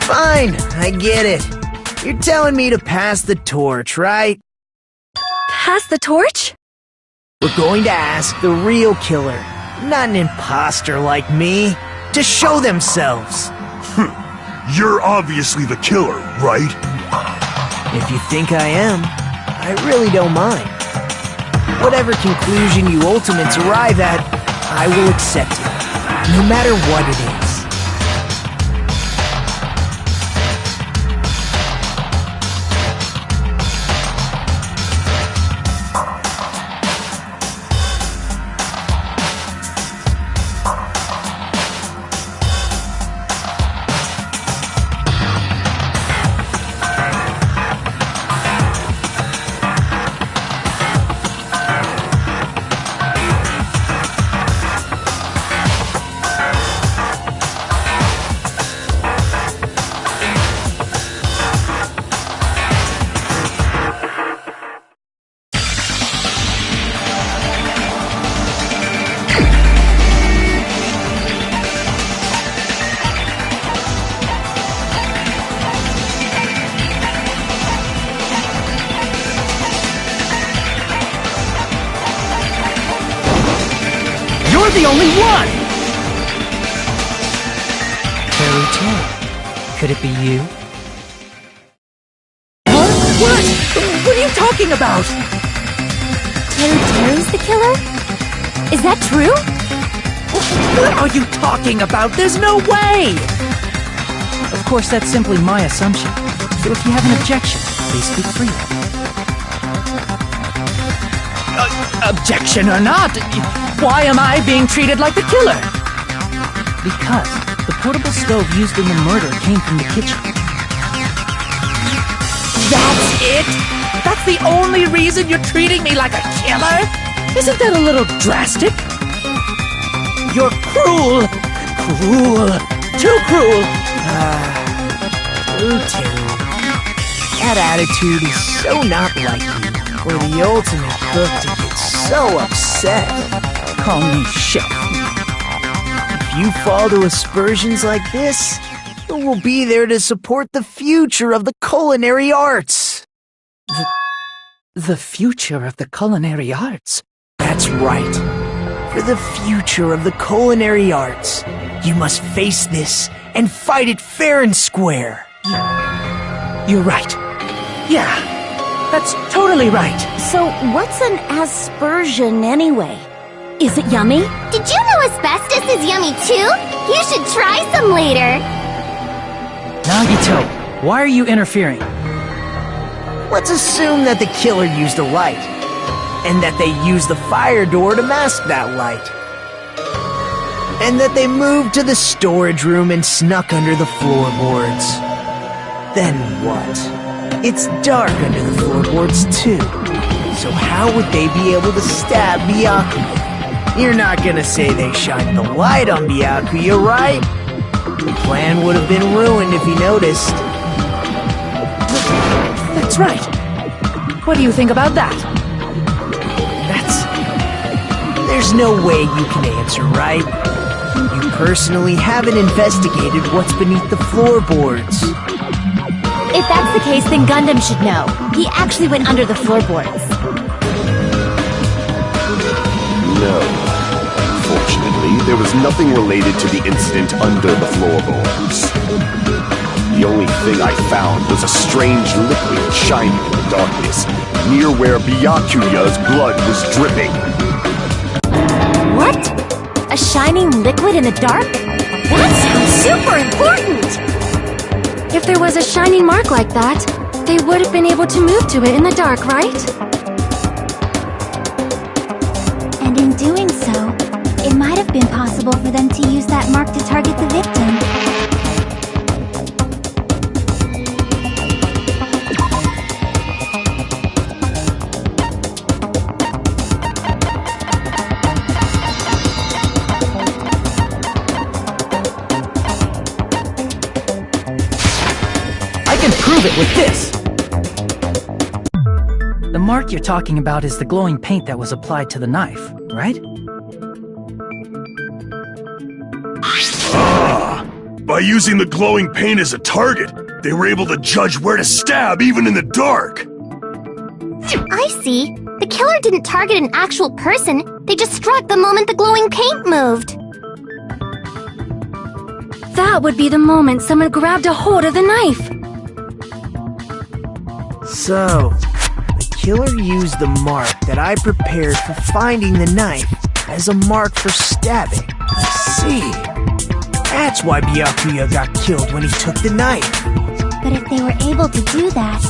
Fine, I get it. You're telling me to pass the torch, right? Pass the torch? We're going to ask the real killer, not an imposter like me, to show themselves. You're obviously the killer, right? If you think I am, I really don't mind. Whatever conclusion you ultimates arrive at, I will accept it, no matter what it is. You're the only one! Teru Teru, could it be you? Huh? What? What are you talking about? Teru Teru's the killer? Is that true? What are you talking about? There's no way! Of course, that's simply my assumption. So if you have an objection, please speak freely. Objection or not, why am I being treated like the killer? Because the portable stove used in the murder came from the kitchen. That's it? That's the only reason you're treating me like a killer? Isn't that a little drastic? You're cruel! Cruel! Too cruel! Teru. That attitude is so not like you. For the ultimate cook to get so upset. Call me chef. If you fall to aspersions like this, who will be there to support the future of the culinary arts? The future of the culinary arts? That's right. For the future of the culinary arts, you must face this and fight it fair and square. You're right. Yeah, that's totally right. So, what's an aspersion anyway? Is it yummy? Did you know asbestos is yummy too? You should try some later. Nagito, why are you interfering? Let's assume that the killer used a light, and that they used the fire door to mask that light. And that they moved to the storage room and snuck under the floorboards. Then what? It's dark under the floorboards too. So how would they be able to stab Byakuya? You're not gonna say they shined the light on Byakuya, right? The plan would have been ruined if he noticed. That's right. What do you think about that? There's no way you can answer, right? You personally haven't investigated what's beneath the floorboards. If that's the case, then Gundam should know. He actually went under the floorboards. No. Fortunately, there was nothing related to the incident under the floorboards. The only thing I found was a strange liquid shining in the darkness, near where Byakuya's blood was dripping. What? A shining liquid in the dark? That sounds super important! If there was a shining mark like that, they would have been able to move to it in the dark, right? And in doing so, it might have been possible for them to use that mark to target the victim. Prove it with this! The mark you're talking about is the glowing paint that was applied to the knife, right? Ah! By using the glowing paint as a target, they were able to judge where to stab even in the dark! I see. The killer didn't target an actual person. They just struck the moment the glowing paint moved. That would be the moment someone grabbed a hold of the knife. So, the killer used the mark that I prepared for finding the knife as a mark for stabbing. I see. That's why Byakuya got killed when he took the knife. But if they were able to do that,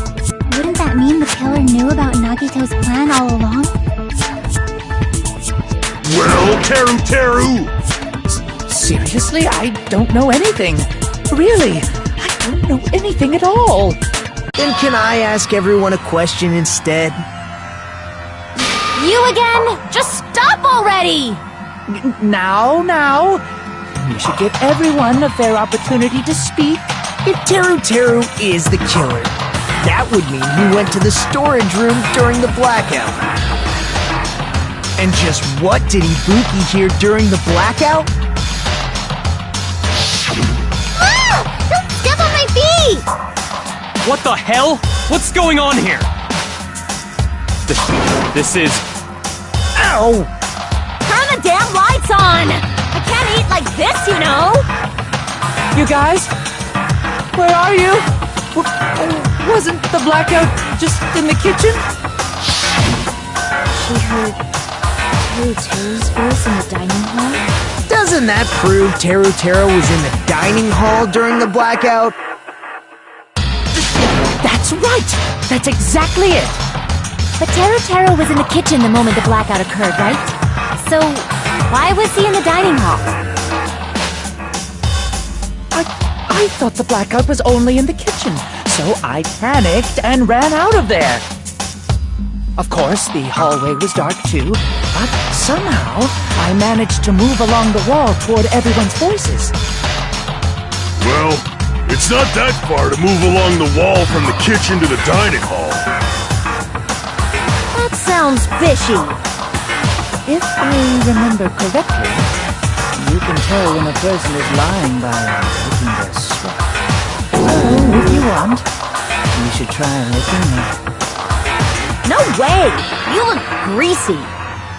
wouldn't that mean the killer knew about Nagito's plan all along? Well, Teru! Seriously? I don't know anything. Really, I don't know anything at all. Then can I ask everyone a question instead? You again? Just stop already! Now. You should give everyone a fair opportunity to speak. If Teru is the killer, that would mean he went to the storage room during the blackout. And just what did Ibuki hear during the blackout? Ah! Don't step on my feet! What the hell? What's going on here? This is... Ow! Calm damn lights on! I can't eat like this, you know! You guys? Where are you? Wasn't the blackout just in the kitchen? She heard Teru's voice in the dining hall? Doesn't that prove Teru was in the dining hall during the blackout? That's right! That's exactly it! But Teru was in the kitchen the moment the blackout occurred, right? So, why was he in the dining hall? I thought the blackout was only in the kitchen, so I panicked and ran out of there. Of course, the hallway was dark too, but somehow I managed to move along the wall toward everyone's voices. Well, it's not that far to move along the wall from the kitchen to the dining hall. That sounds fishy. If I remember correctly, you can tell when a person is lying by licking their sweat. So, if you want, you should try licking me. No way! You look greasy.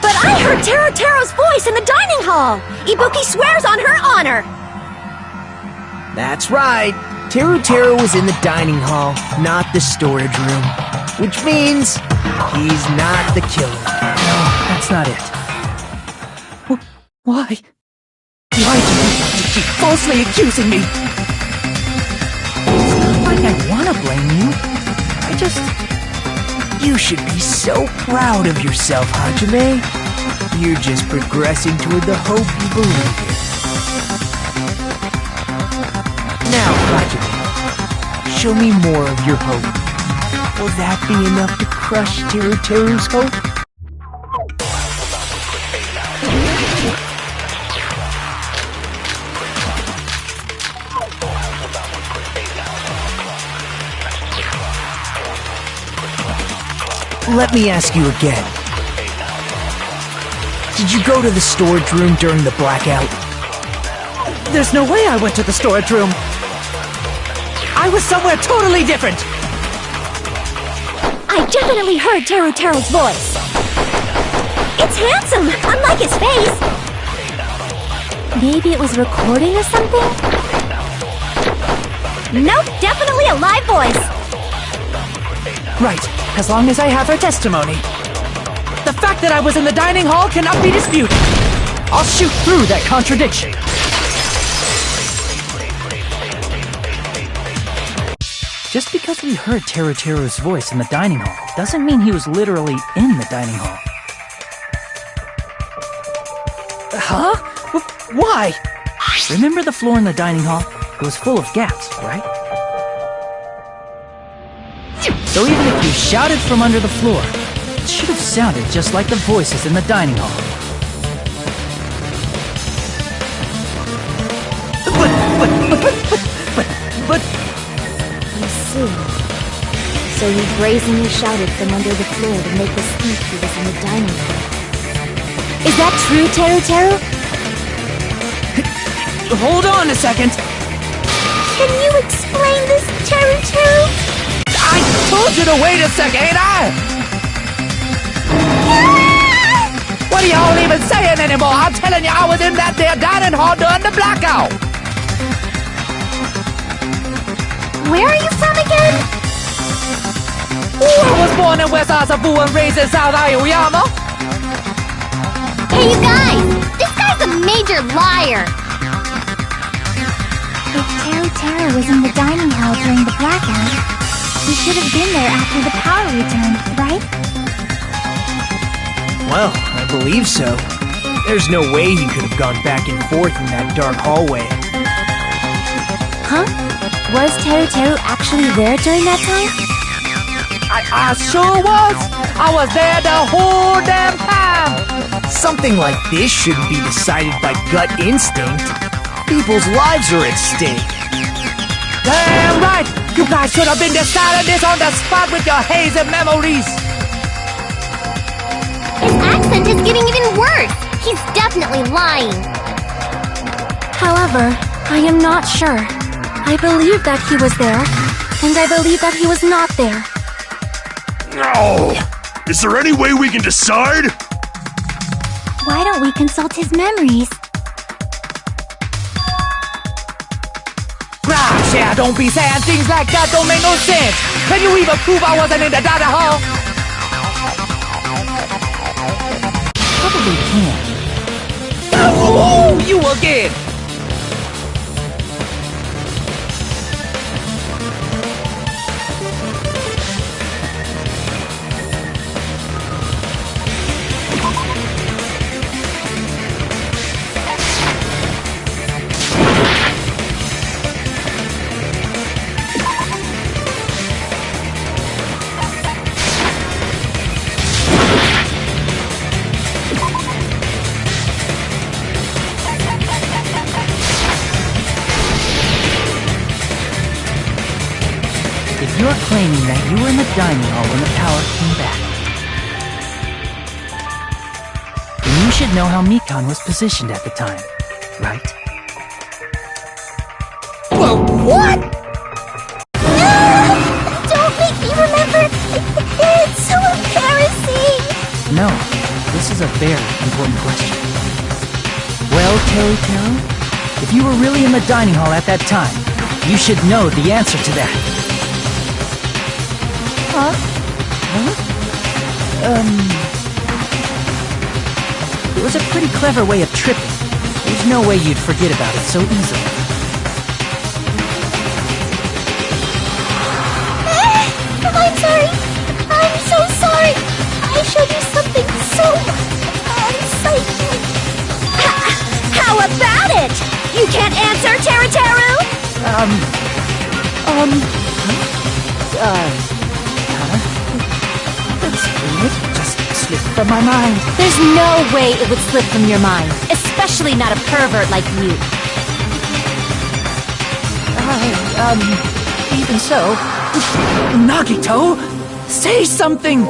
But I heard Teru's voice in the dining hall! Ibuki swears on her honor! That's right. Teru was in the dining hall, not the storage room. Which means he's not the killer. No, that's not it. Why? Why do you want to keep falsely accusing me? It's not like I want to blame you. I just... You should be so proud of yourself, Hajime. You're just progressing toward the hope you believe in. Now, Hajime, show me more of your hope. Will that be enough to crush Teru's hope? Let me ask you again. Did you go to the storage room during the blackout? There's no way I went to the storage room. I was somewhere totally different. I definitely heard Teru's voice. It's handsome, unlike his face. Maybe it was recording or something? Nope, definitely a live voice. Right, as long as I have her testimony. The fact that I was in the dining hall cannot be disputed. I'll shoot through that contradiction. Just because we heard Teru's voice in the dining hall doesn't mean he was literally in the dining hall. Huh? Why? Remember the floor in the dining hall? It was full of gaps, right? So even if you shouted from under the floor, it should have sounded just like the voices in the dining hall. But... I see. So he brazenly shouted from under the floor to make us think he was in the dining hall. Is that true, Teru? Hold on a second! Can you explain this, Teru? I told you to wait a second, ain't I? What are y'all even saying anymore? I'm telling you, I was in that there dining hall during the blackout! Where are you from again? I was born in West Asabu and raised in South Aoyama. Hey, you guys! This guy's a major liar! If Teru was in the dining hall during the blackout, he should have been there after the power returned, right? Well, I believe so. There's no way he could have gone back and forth in that dark hallway. Huh? Was Teru actually there during that time? I sure was! I was there the whole damn time! Something like this shouldn't be decided by gut instinct. People's lives are at stake. Damn right! You guys should have been deciding this on the spot with your hazy memories! His accent is getting even worse! He's definitely lying! However, I am not sure. I believe that he was there, and I believe that he was not there. Oh! Is there any way we can decide? Why don't we consult his memories? Gosh, yeah, don't be saying things like that, don't make no sense. Can you even prove I wasn't in the data hall? Probably can. Oh, you again! If you're claiming that you were in the dining hall when the power came back, then you should know how Mikan was positioned at the time, right? Well, what? Don't make me remember! It's so embarrassing! No, this is a very important question. Well, Teru, if you were really in the dining hall at that time, you should know the answer to that. It was a pretty clever way of tripping. There's no way you'd forget about it so easily. I'm sorry. I'm so sorry. I showed you something so exciting. How about it? You can't answer, Teru? It just slipped from my mind. There's no way it would slip from your mind, especially not a pervert like you. Even so... Nagito! Say something!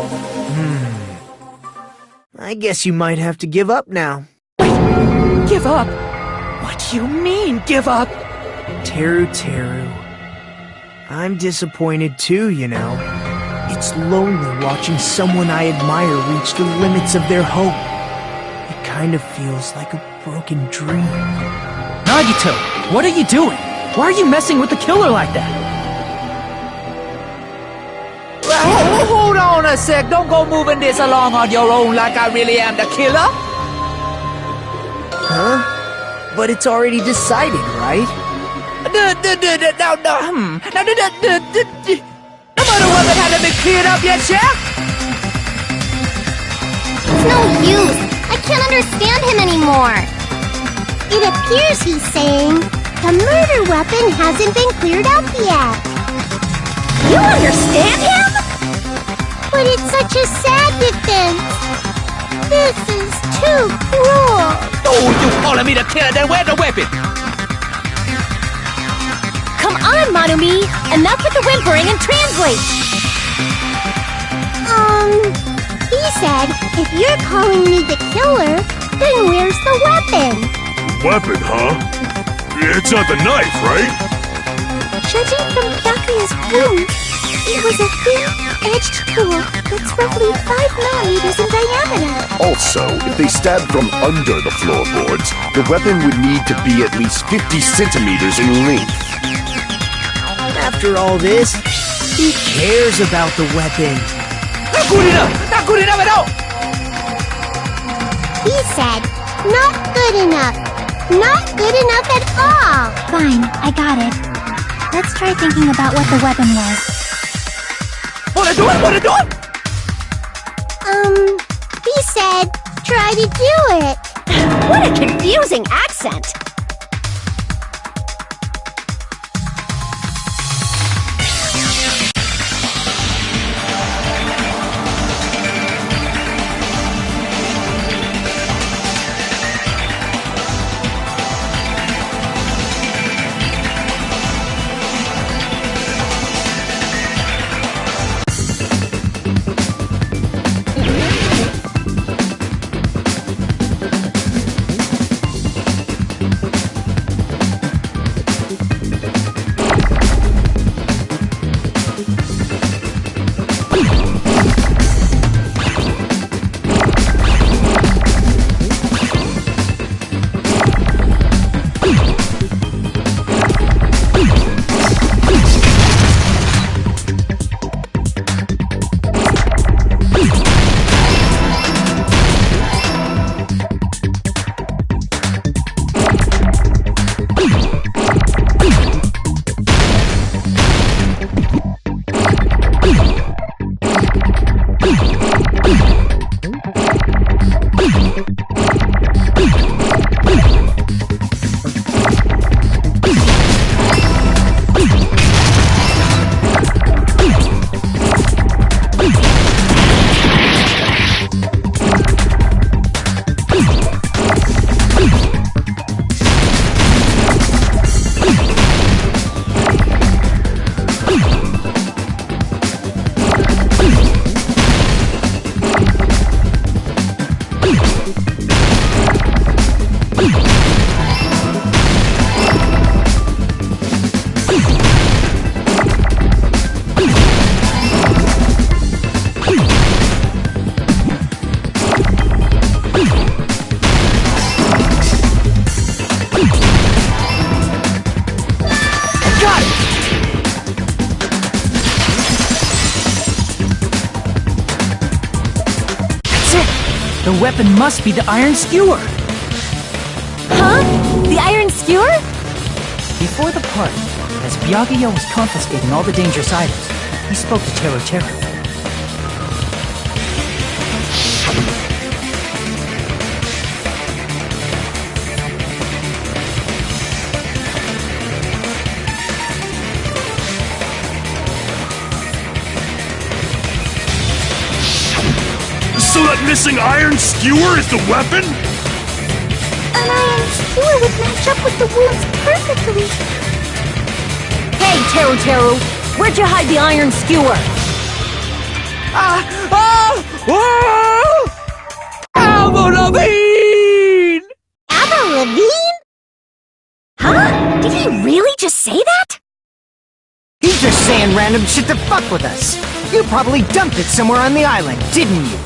I guess you might have to give up now. Give up? What do you mean, give up? Teru. I'm disappointed too, you know. It's lonely watching someone I admire reach the limits of their hope. It kind of feels like a broken dream. Nagito, what are you doing? Why are you messing with the killer like that? Hold on a sec, don't go moving this along on your own like I really am the killer. Huh? But it's already decided, right? The murder weapon hasn't been cleared up yet, Chef? It's no use. I can't understand him anymore. It appears he's saying the murder weapon hasn't been cleared up yet. You understand him? But it's such a sad defense. This is too cruel. Oh, you calling me the killer, then where's the weapon? Come on, Manumi! Enough with the whimpering and translate! He said, if you're calling me the killer, then where's the weapon? Weapon, huh? It's not the knife, right? Judging from Byakuya's wound, it was a thin-edged tool that's roughly 5 millimeters in diameter. Also, if they stabbed from under the floorboards, the weapon would need to be at least 50 centimeters in length. After all this, who cares about the weapon? Not good enough! Not good enough at all! He said, not good enough. Not good enough at all. Fine, I got it. Let's try thinking about what the weapon was. Wanna do it? He said, try to do it. What a confusing accent! The weapon must be the iron skewer! Huh? The iron skewer? Before the party, as Byakuya was confiscating all the dangerous items, he spoke to Teru Teru. So that missing iron skewer is the weapon? An iron skewer would match up with the wounds perfectly. Hey, Teru Teru! Where'd you hide the iron skewer? Avril Lavigne! Avril Lavigne? Huh? Did he really just say that? He's just saying random shit to fuck with us. You probably dumped it somewhere on the island, didn't you?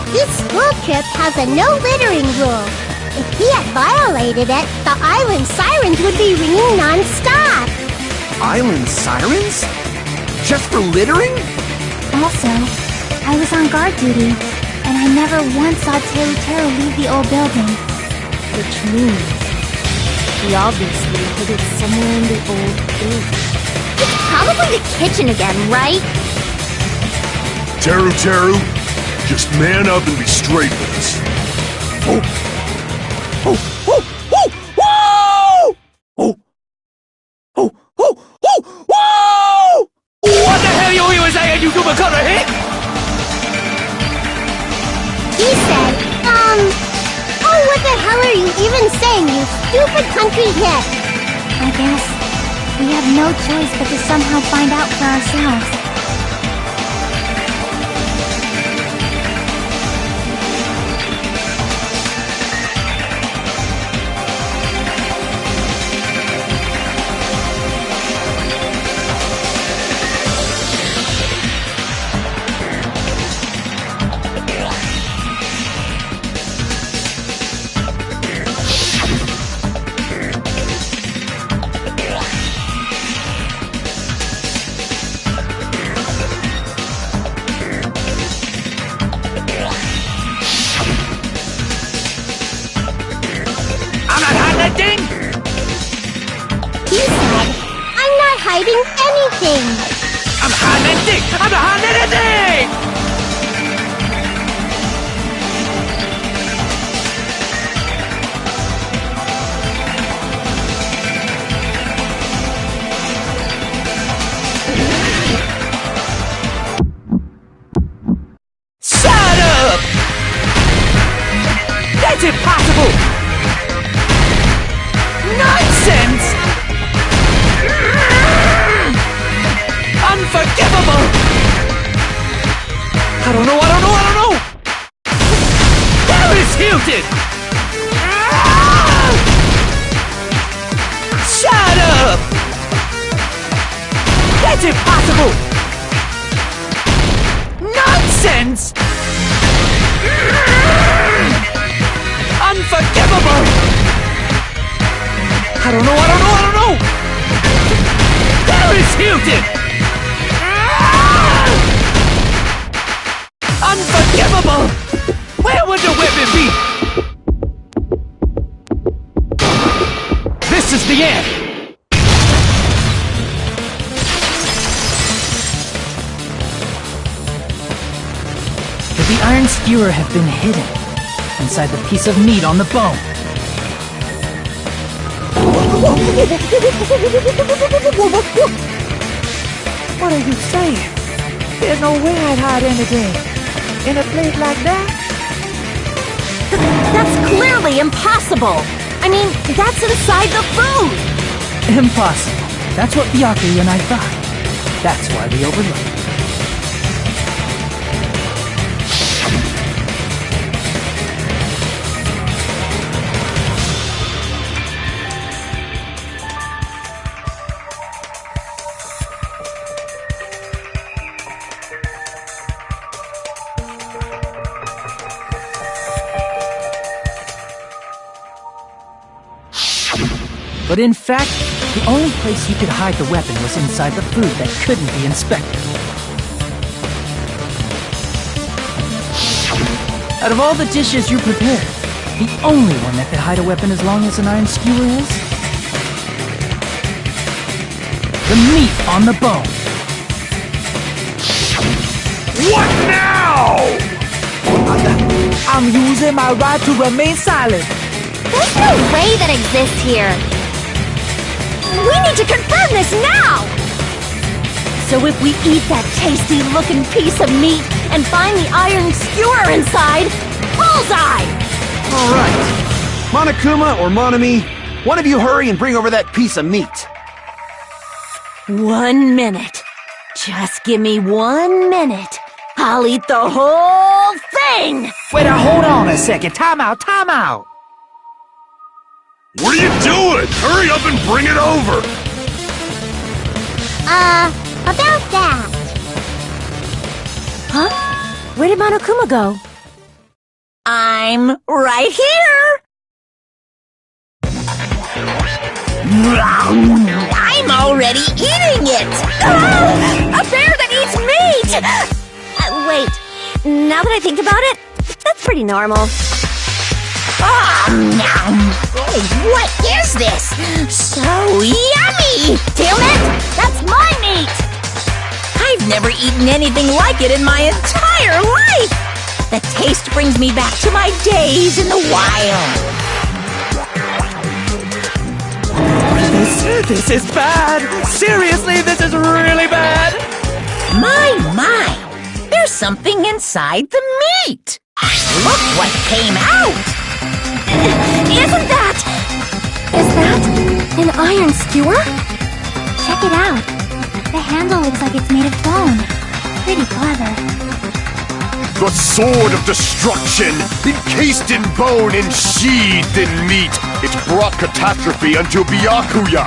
This school trip has a no littering rule. If he had violated it, the island sirens would be ringing non-stop. Island sirens? Just for littering? Also, I was on guard duty, and I never once saw Teru Teru leave the old building. Which means he obviously hid it somewhere in the old building. It's probably the kitchen again, right? Teru Teru, just man up and be straight with us. Oh! Oh! Oh! Oh! Whoa! Oh! Oh! Oh! Oh! Whoa! What the hell you even saying, you super color hit? He said, oh, what the hell are you even saying, you stupid country hit? I guess we have no choice but to somehow find out for ourselves. Hiding anything! I'm hiding anything! I'm not hiding anything! Shut up! That's impossible! Nonsense! Unforgivable! I don't know! Paris Hilton! Shut up! That's impossible! Nonsense! Unforgivable! I don't know! Paris Hilton! Unforgivable! Where would the weapon be? This is the end! Could the iron skewer have been hidden inside the piece of meat on the bone? What are you saying? There's no way I'd hide anything. In a place like that? That's clearly impossible! I mean, that's inside the food! Impossible. That's what Byakuya and I thought. That's why we overlooked it. But in fact, the only place you could hide the weapon was inside the food that couldn't be inspected. Out of all the dishes you prepared, the only one that could hide a weapon as long as an iron skewer is? The meat on the bone. What now? I'm using my right to remain silent. There's no way that exists here. We need to confirm this now! So if we eat that tasty-looking piece of meat and find the iron skewer inside, bullseye! All right. Monokuma or Monami, one of you hurry and bring over that piece of meat. 1 minute. Just give me 1 minute. I'll eat the whole thing! Wait, hold on a second. Time out, time out. What are you doing? Hurry up and bring it over! About that. Huh? Where did Monokuma go? I'm right here! I'm already eating it! A bear that eats meat! Wait, now that I think about it, that's pretty normal. What is this? So yummy! Damn it! That's my meat! I've never eaten anything like it in my entire life! The taste brings me back to my days in the wild. This is bad. Seriously, this is really bad. My! There's something inside the meat! Look what came out! Isn't that... Is that an iron skewer? Check it out. The handle looks like it's made of bone. Pretty clever. The sword of destruction, encased in bone and sheathed in meat. It brought catastrophe unto Byakuya.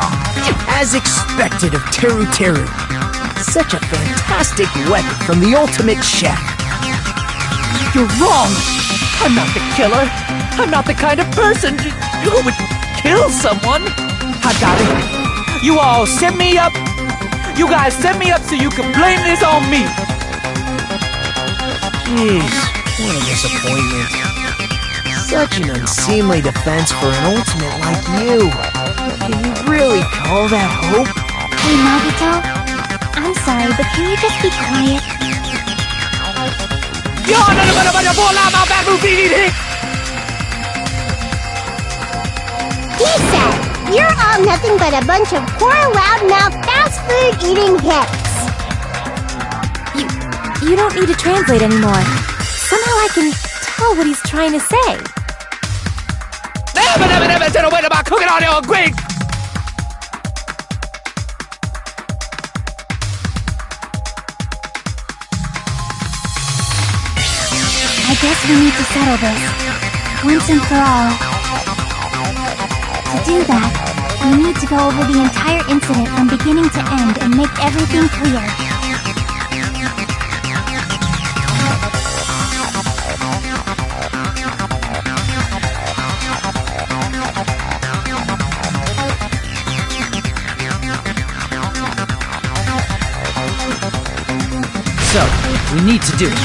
As expected of Teru Teru. Such a fantastic weapon from the ultimate chef. You're wrong. I'm not the killer. I'm not the kind of person who would kill someone. I got it. You all set me up. You guys set me up so you can blame this on me. Jeez, what a disappointment. Such an unseemly defense for an ultimate like you. Can you really call that hope? Hey, Nagito. I'm sorry, but can you just be quiet? He said, you're all nothing but a bunch of poor, loudmouth, fast-food-eating hicks. You don't need to translate anymore. Somehow I can tell what he's trying to say. Never said a word about cooking on your Greek. I guess we need to settle this, once and for all. To do that, we need to go over the entire incident from beginning to end and make everything clear. So, we need to do it.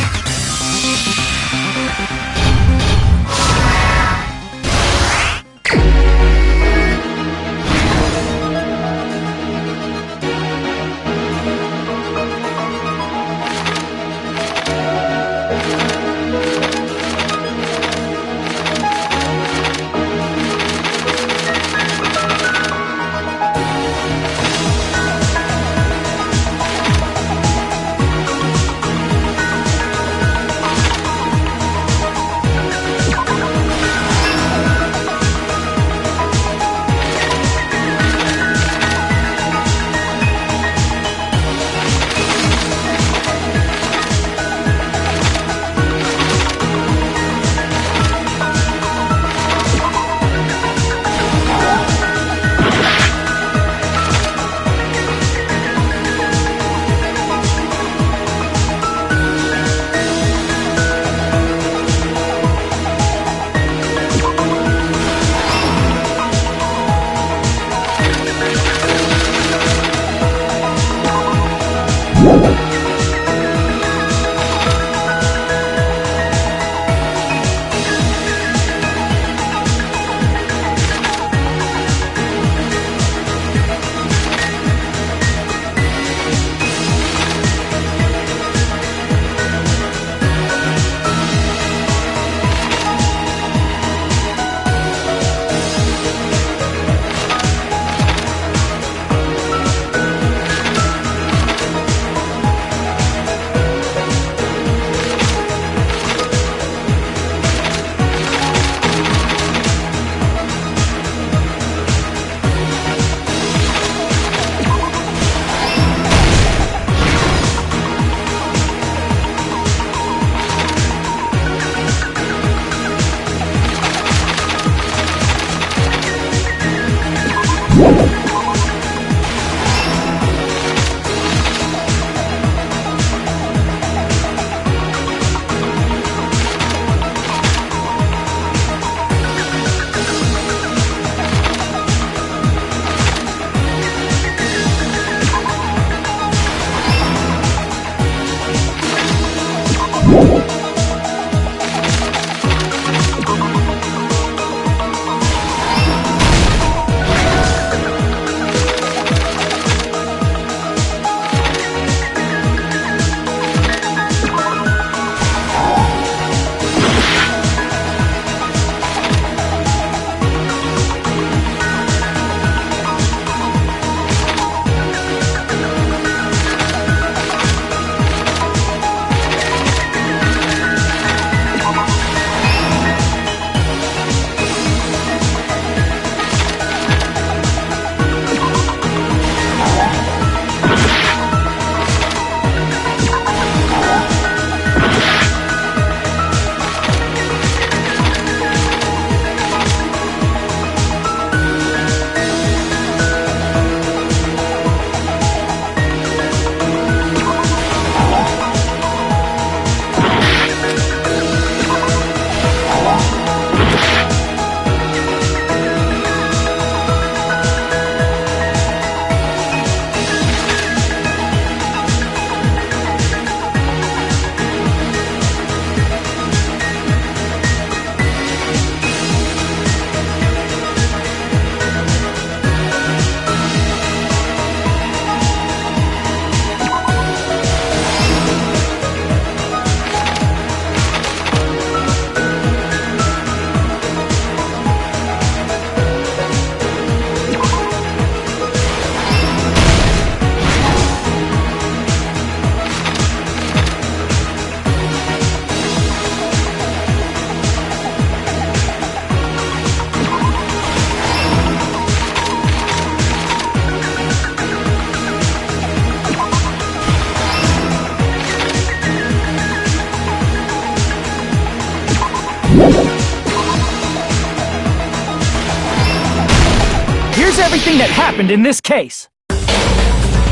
everything that happened in this case.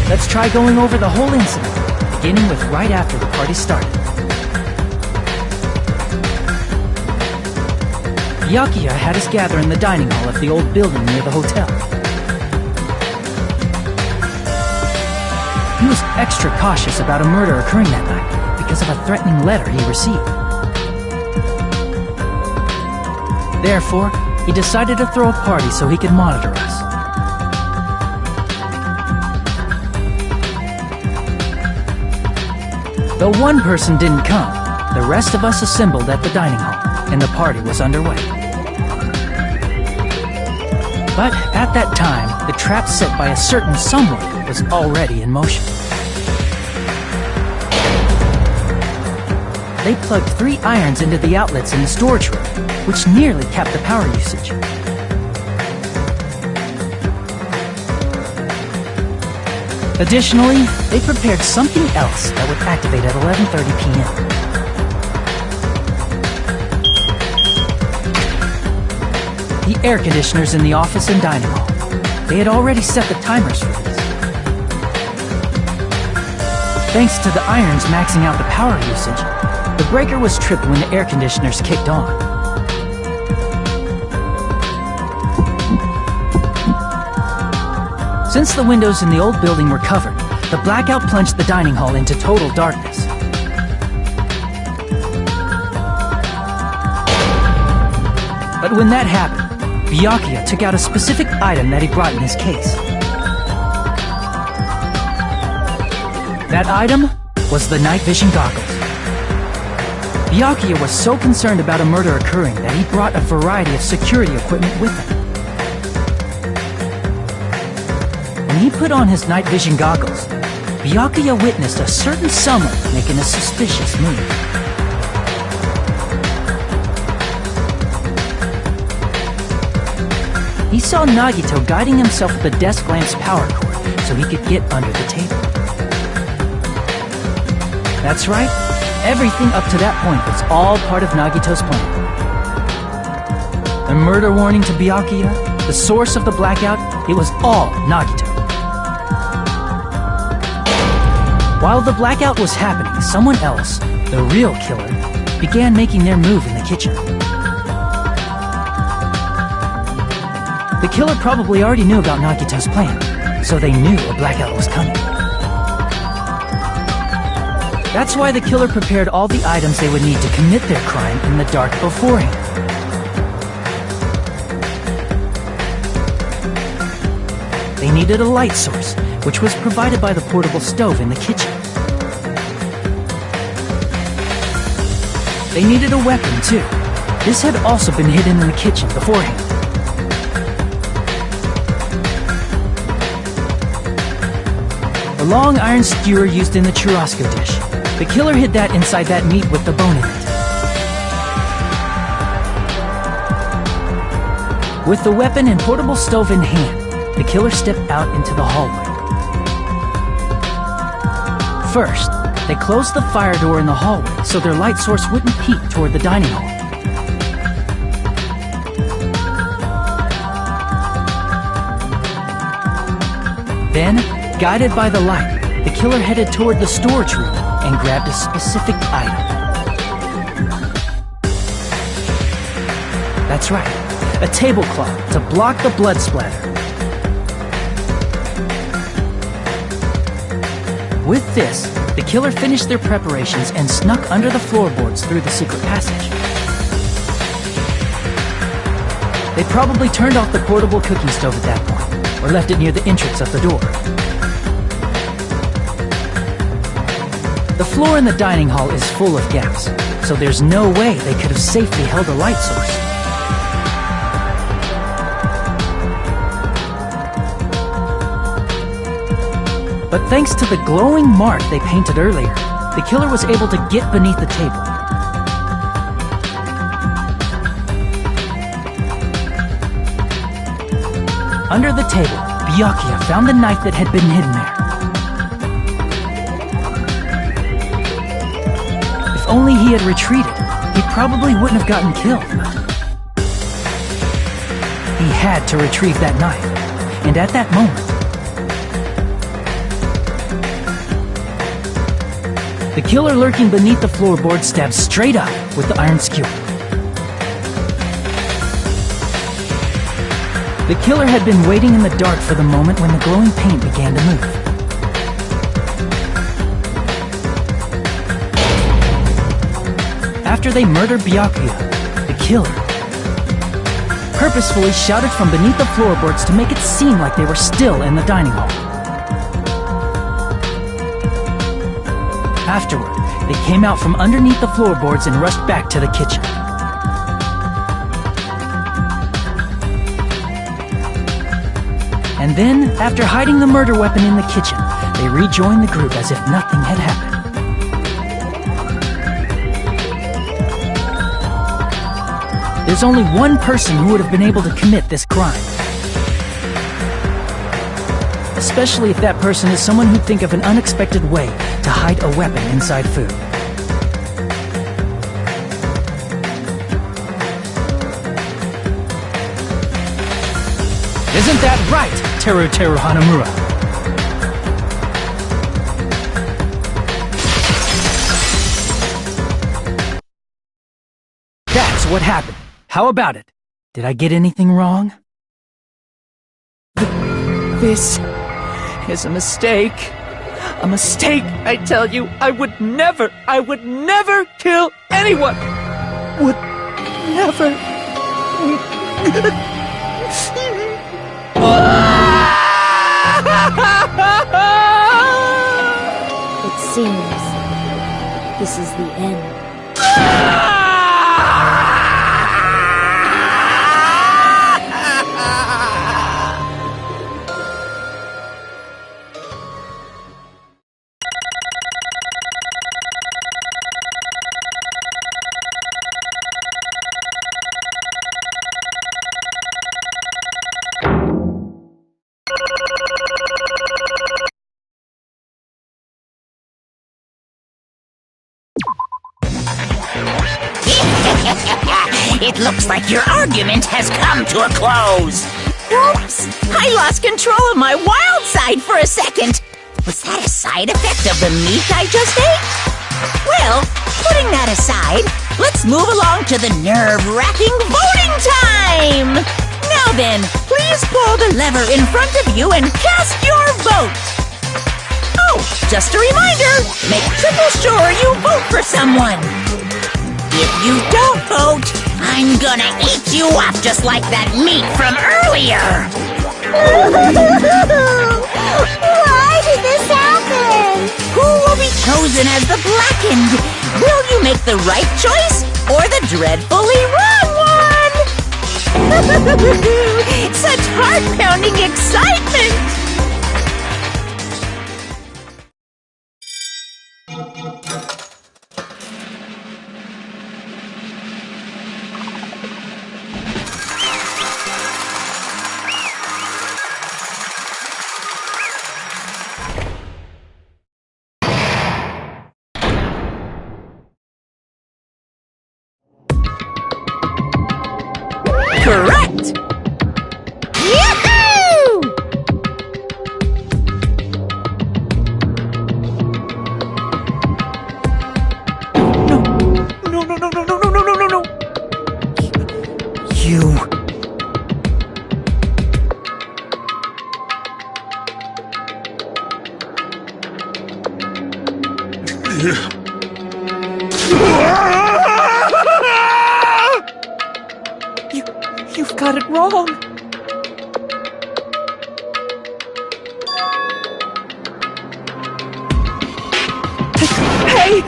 Let's try going over the whole incident, beginning with right after the party started. Byakuya had us gather in the dining hall of the old building near the hotel. He was extra cautious about a murder occurring that night because of a threatening letter he received. Therefore, he decided to throw a party so he could monitor us. Though one person didn't come, the rest of us assembled at the dining hall, and the party was underway. But at that time, the trap set by a certain someone was already in motion. They plugged 3 irons into the outlets in the storage room, which nearly capped the power usage. Additionally, they prepared something else that would activate at 11:30 p.m. The air conditioners in the office and dining hall. They had already set the timers for these. Thanks to the irons maxing out the power usage, the breaker was tripped when the air conditioners kicked on. Since the windows in the old building were covered, the blackout plunged the dining hall into total darkness. But when that happened, Byakuya took out a specific item that he brought in his case. That item was the night vision goggles. Byakuya was so concerned about a murder occurring that he brought a variety of security equipment with him. When he put on his night vision goggles, Byakuya witnessed a certain someone making a suspicious move. He saw Nagito guiding himself with the desk lamp's power cord so he could get under the table. That's right, everything up to that point was all part of Nagito's plan. The murder warning to Byakuya, the source of the blackout, it was all Nagito. While the blackout was happening, someone else, the real killer, began making their move in the kitchen. The killer probably already knew about Nagito's plan, so they knew a blackout was coming. That's why the killer prepared all the items they would need to commit their crime in the dark beforehand. They needed a light source, which was provided by the portable stove in the kitchen. They needed a weapon, too. This had also been hidden in the kitchen beforehand. The long iron skewer used in the churrasco dish. The killer hid that inside that meat with the bone in it. With the weapon and portable stove in hand, the killer stepped out into the hallway. First, they closed the fire door in the hallway so their light source wouldn't peek toward the dining hall. Then, guided by the light, the killer headed toward the storage room and grabbed a specific item. That's right, a tablecloth to block the blood splatter. With this, the killer finished their preparations and snuck under the floorboards through the secret passage. They probably turned off the portable cooking stove at that point, or left it near the entrance of the door. The floor in the dining hall is full of gaps, so there's no way they could have safely held a light source. But thanks to the glowing mark they painted earlier, the killer was able to get beneath the table. Under the table, Byakuya found the knife that had been hidden there. If only he had retreated, he probably wouldn't have gotten killed. He had to retrieve that knife. And at that moment, the killer lurking beneath the floorboard stabbed straight up with the iron skewer. The killer had been waiting in the dark for the moment when the glowing paint began to move. After they murdered Byakuya, the killer purposefully shouted from beneath the floorboards to make it seem like they were still in the dining hall. Afterward, they came out from underneath the floorboards and rushed back to the kitchen. And then, after hiding the murder weapon in the kitchen, they rejoined the group as if nothing had happened. There's only one person who would have been able to commit this crime. Especially if that person is someone who'd think of an unexpected way to hide a weapon inside food. Isn't that right, Teru Teru Hanamura? That's what happened. How about it? Did I get anything wrong? This is a mistake. A mistake, I tell you. I would never kill anyone. Would never. It seems this is the end. It looks like your argument has come to a close. Oops! I lost control of my wild side for a second. Was that a side effect of the meat I just ate? Well, putting that aside, let's move along to the nerve-wracking voting time! Now then, please pull the lever in front of you and cast your vote! Oh, just a reminder, make triple sure you vote for someone! If you don't vote, I'm gonna eat you up just like that meat from earlier! Why did this happen? Who will be chosen as the blackened? Will you make the right choice or the dreadfully wrong one? Such heart-pounding excitement! Correct! Yahoo! No. You... You've got it wrong. Hey!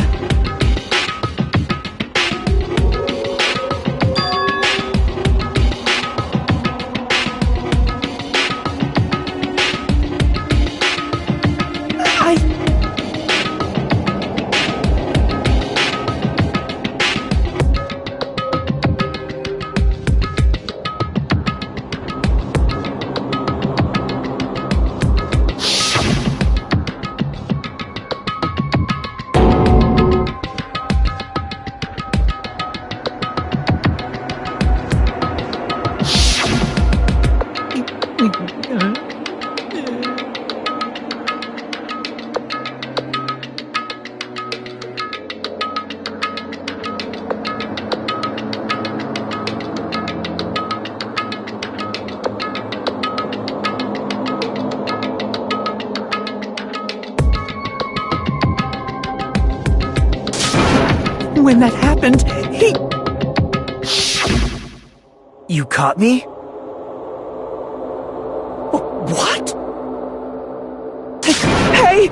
When that happened, he... You caught me? What? Hey!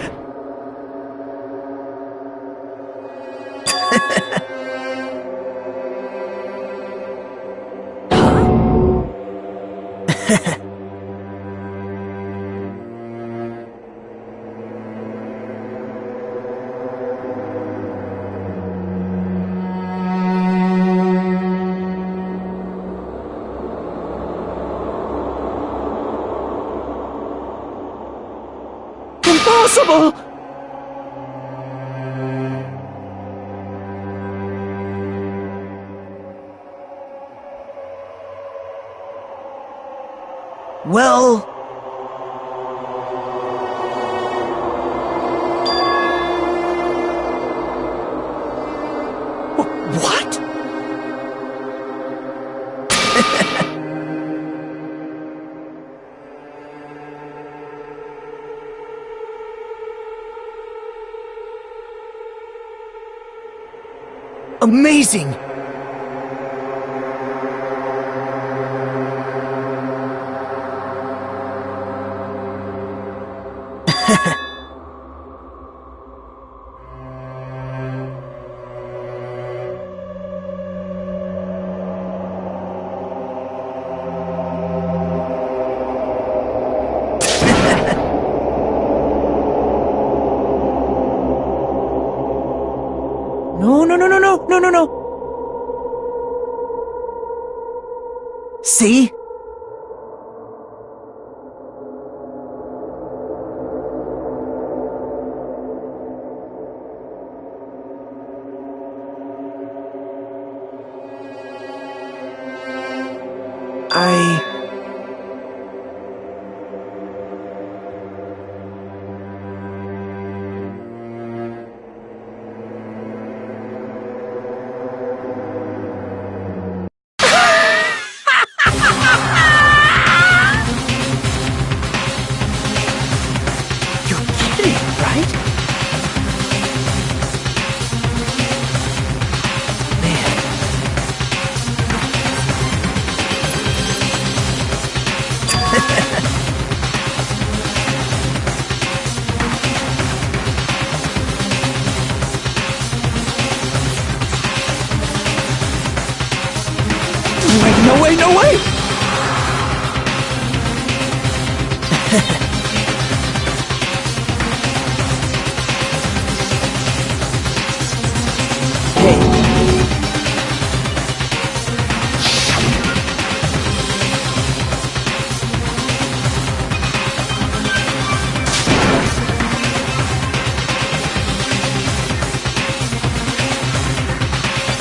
Impossible! Well... What? Amazing! No. See? No way!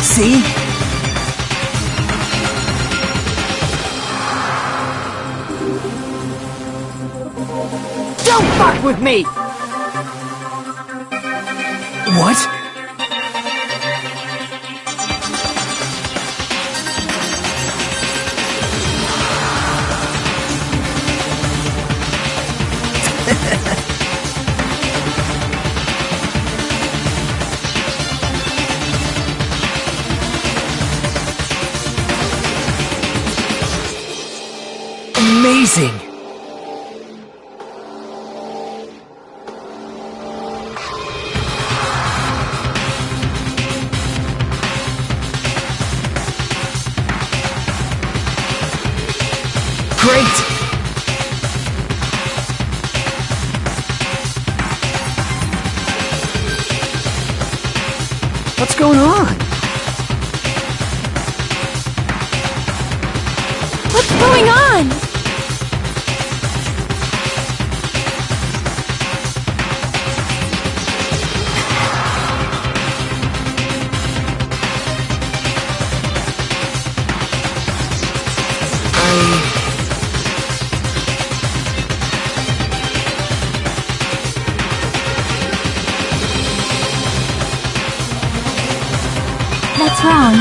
See? Don't fuck with me! What? Amazing! Great! What's going on? What's going on? What's wrong?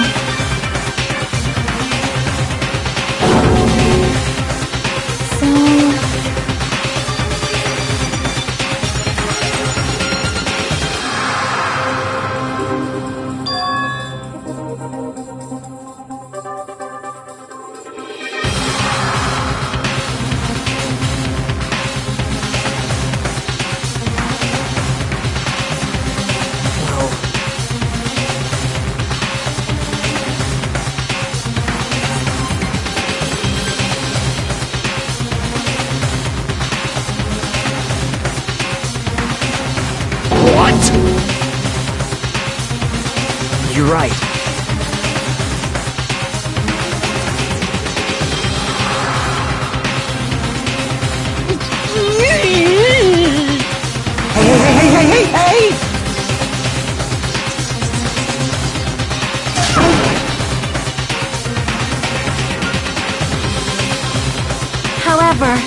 You're right. Hey! However,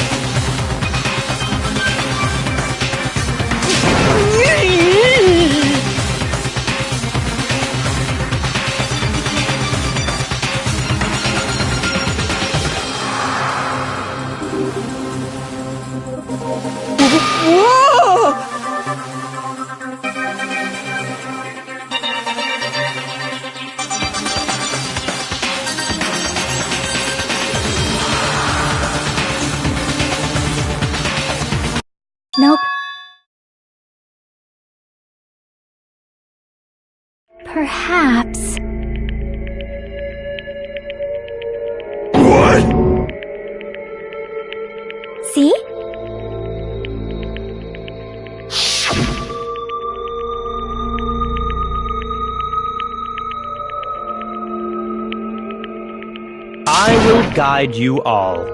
nope. Perhaps. What? See? I will guide you all.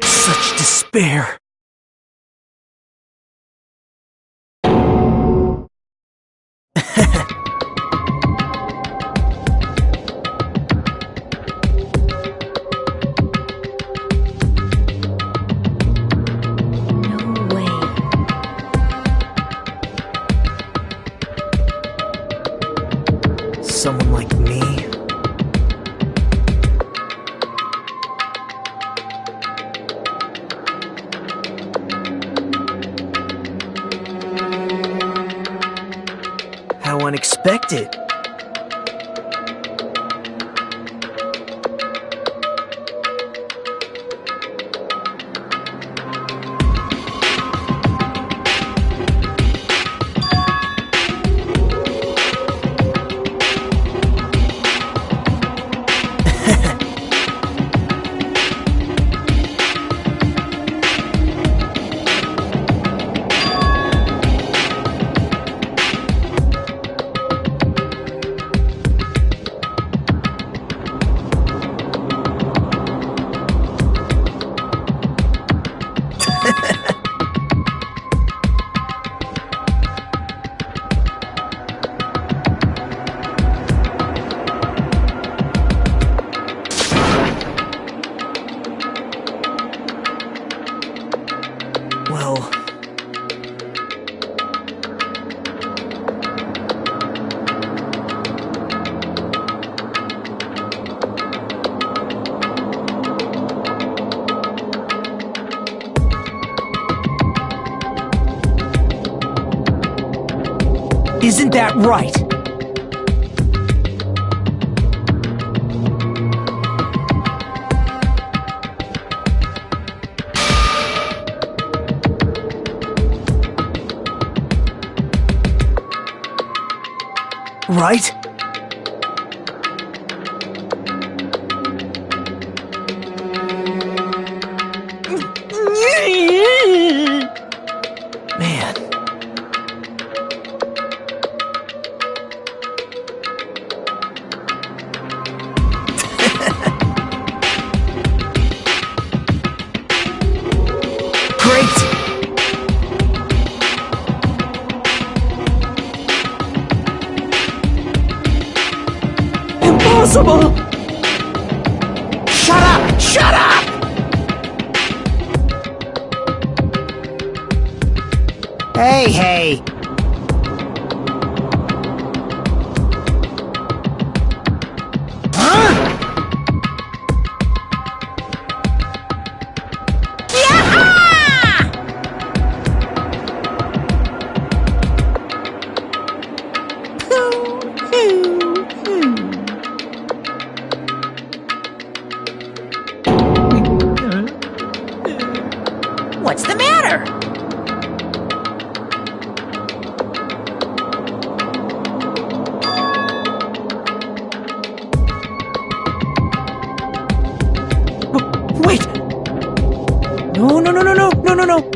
Such despair. No way. Someone like me? How unexpected. Well... Isn't that right? Right? Man. Great! Impossible! Shut up! Shut up! Hey! What's the matter? Wait! No, no, no, no, no, no, no, no!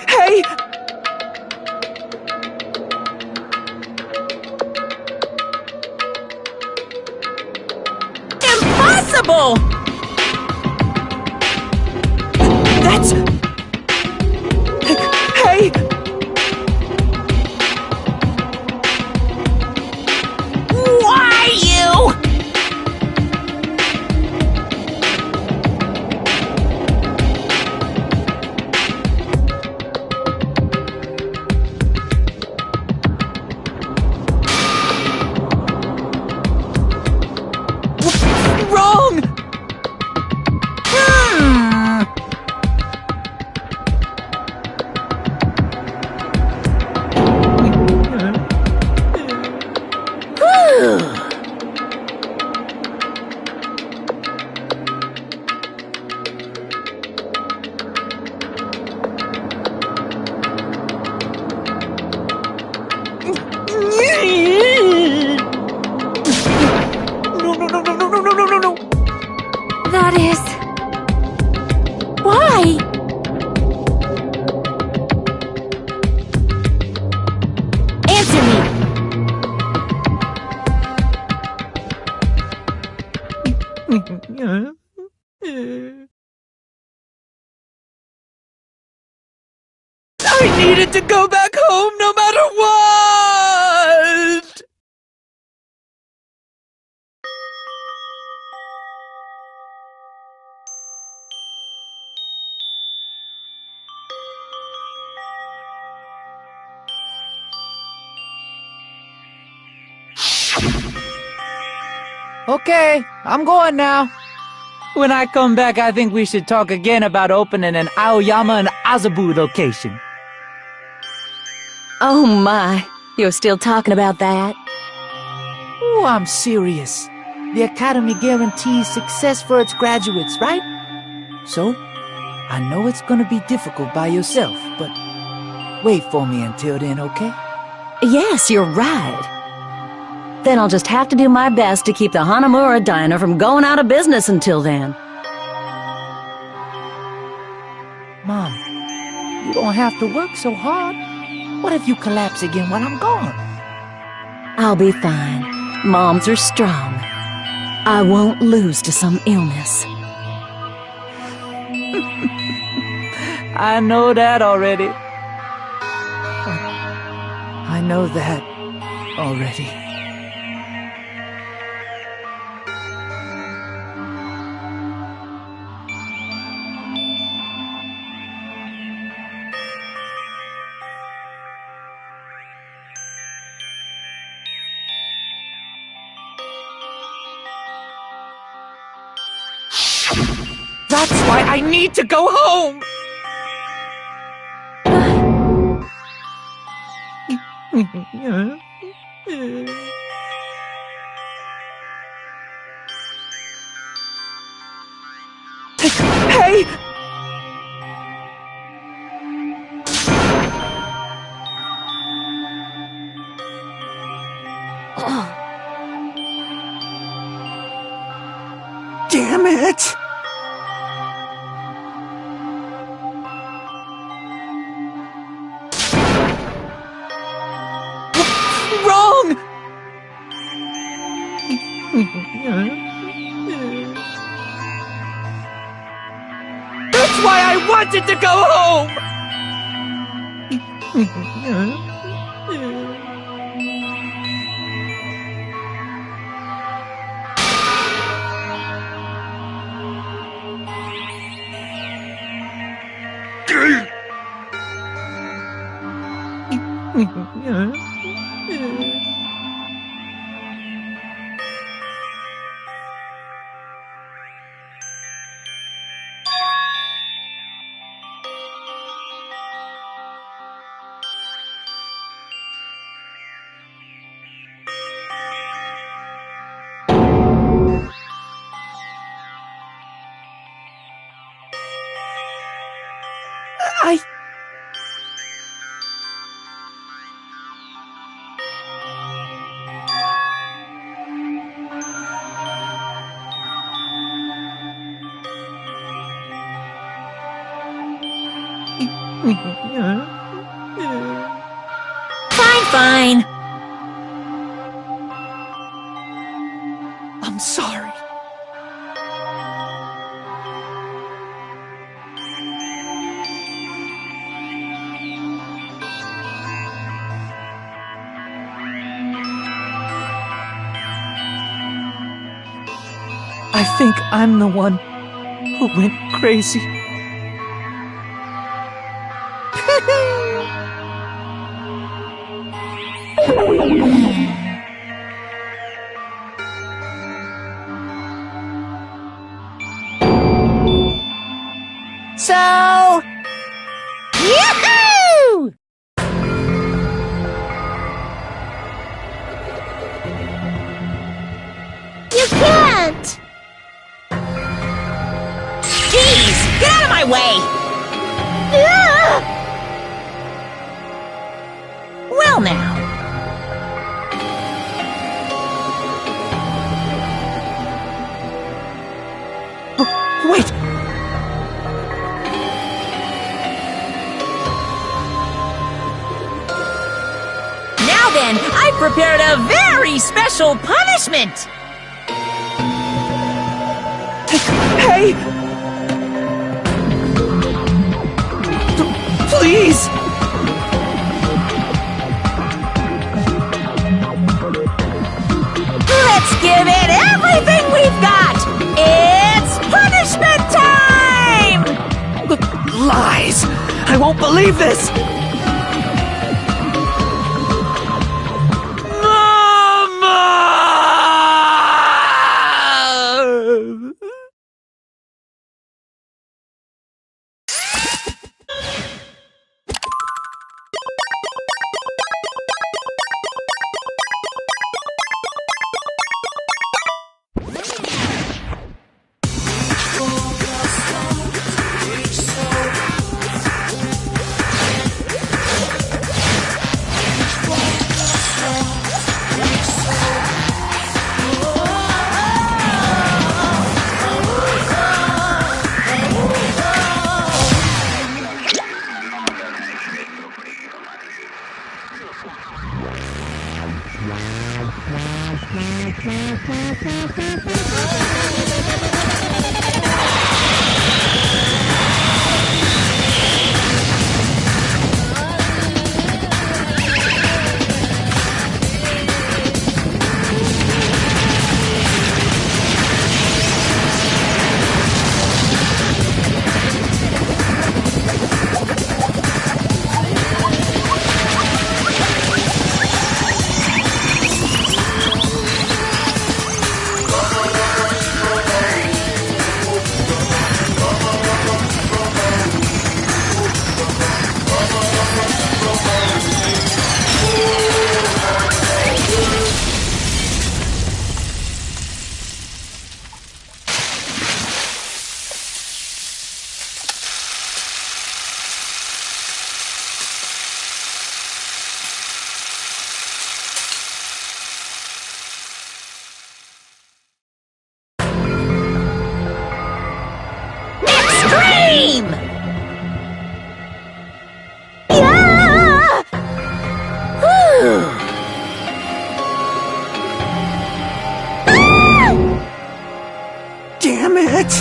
Hey! Impossible! That's... Hey! Why you? Wrong! No. That is... Why? Answer me! I needed to go back home no matter what! Okay, I'm going now. When I come back, I think we should talk again about opening an Aoyama and Azabu location. Oh my, you're still talking about that? Oh, I'm serious. The Academy guarantees success for its graduates, right? So, I know it's gonna be difficult by yourself, but wait for me until then, okay? Yes, you're right. Then I'll just have to do my best to keep the Hanamura Diner from going out of business until then. Mom, you don't have to work so hard. What if you collapse again while I'm gone? I'll be fine. Moms are strong. I won't lose to some illness. I know that already. I know that already. That's why I need to go home! Hey! Damn it! Wrong! That's why I wanted to go home! fine. I'm sorry. I think I'm the one who went crazy. So... Yahoo! You can't! Jeez! Get out of my way! Well now. Wait! Now then, I've prepared a very special punishment! Hey! Please! Let's give it everything we've got! It's punishment time! Lies! I won't believe this! Mama! Extreme! Damn it!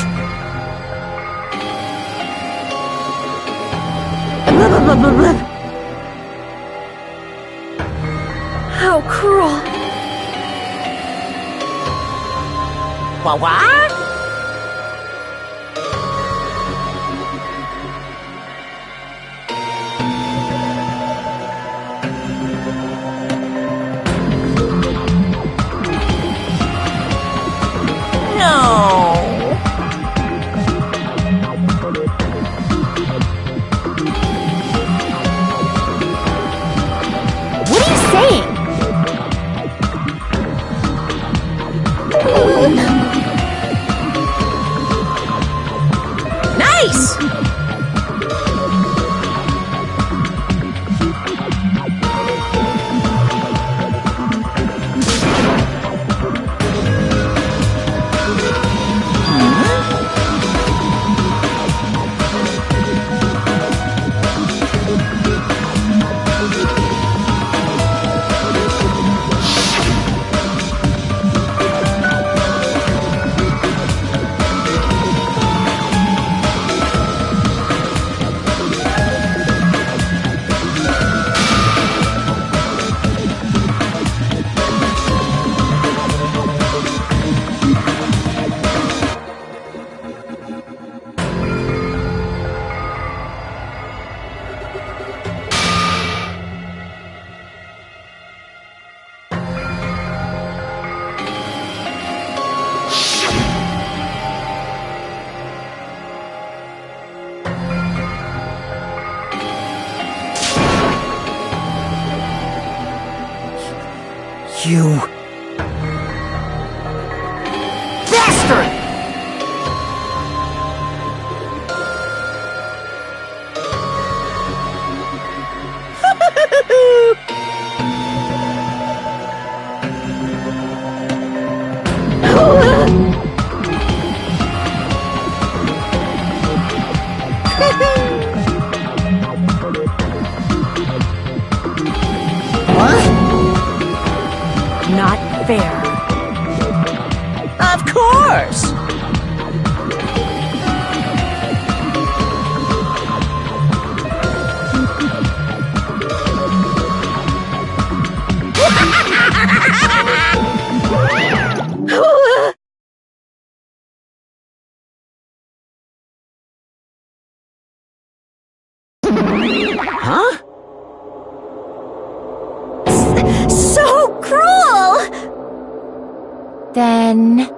How cruel. What? You... Bastard! Not fair. Of course! Huh? So cruel! Then...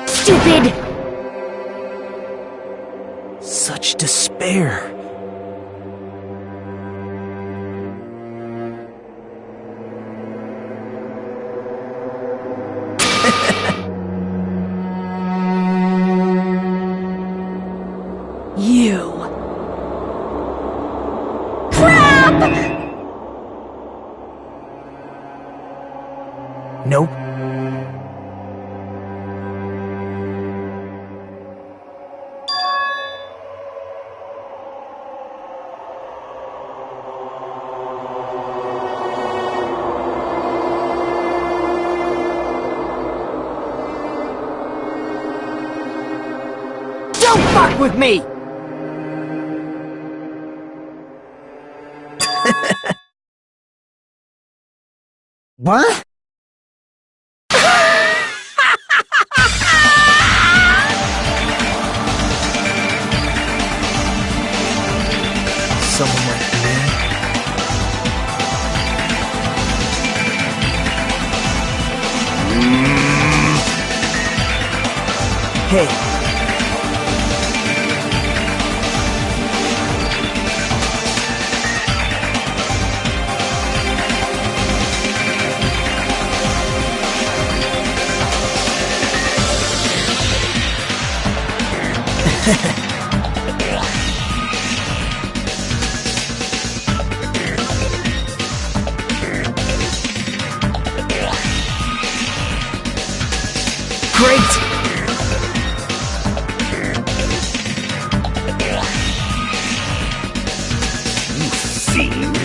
Stupid! Such despair. You. Nope. Don't fuck with me! What? Someone like me. Hey. Great! You fiend.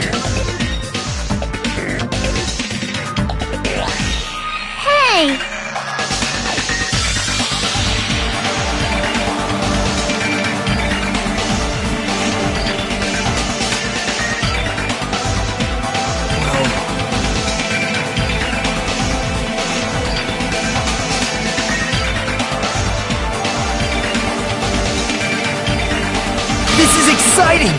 Hey! This is exciting!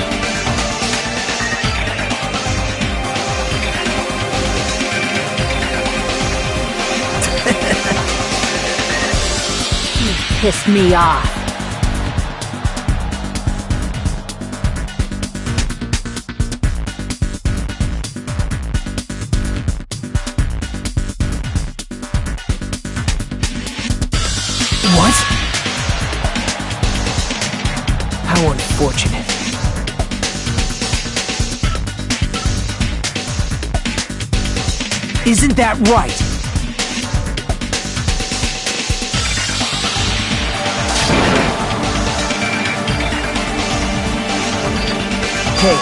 Pissed me off. What? How unfortunate. Isn't that right? Hey,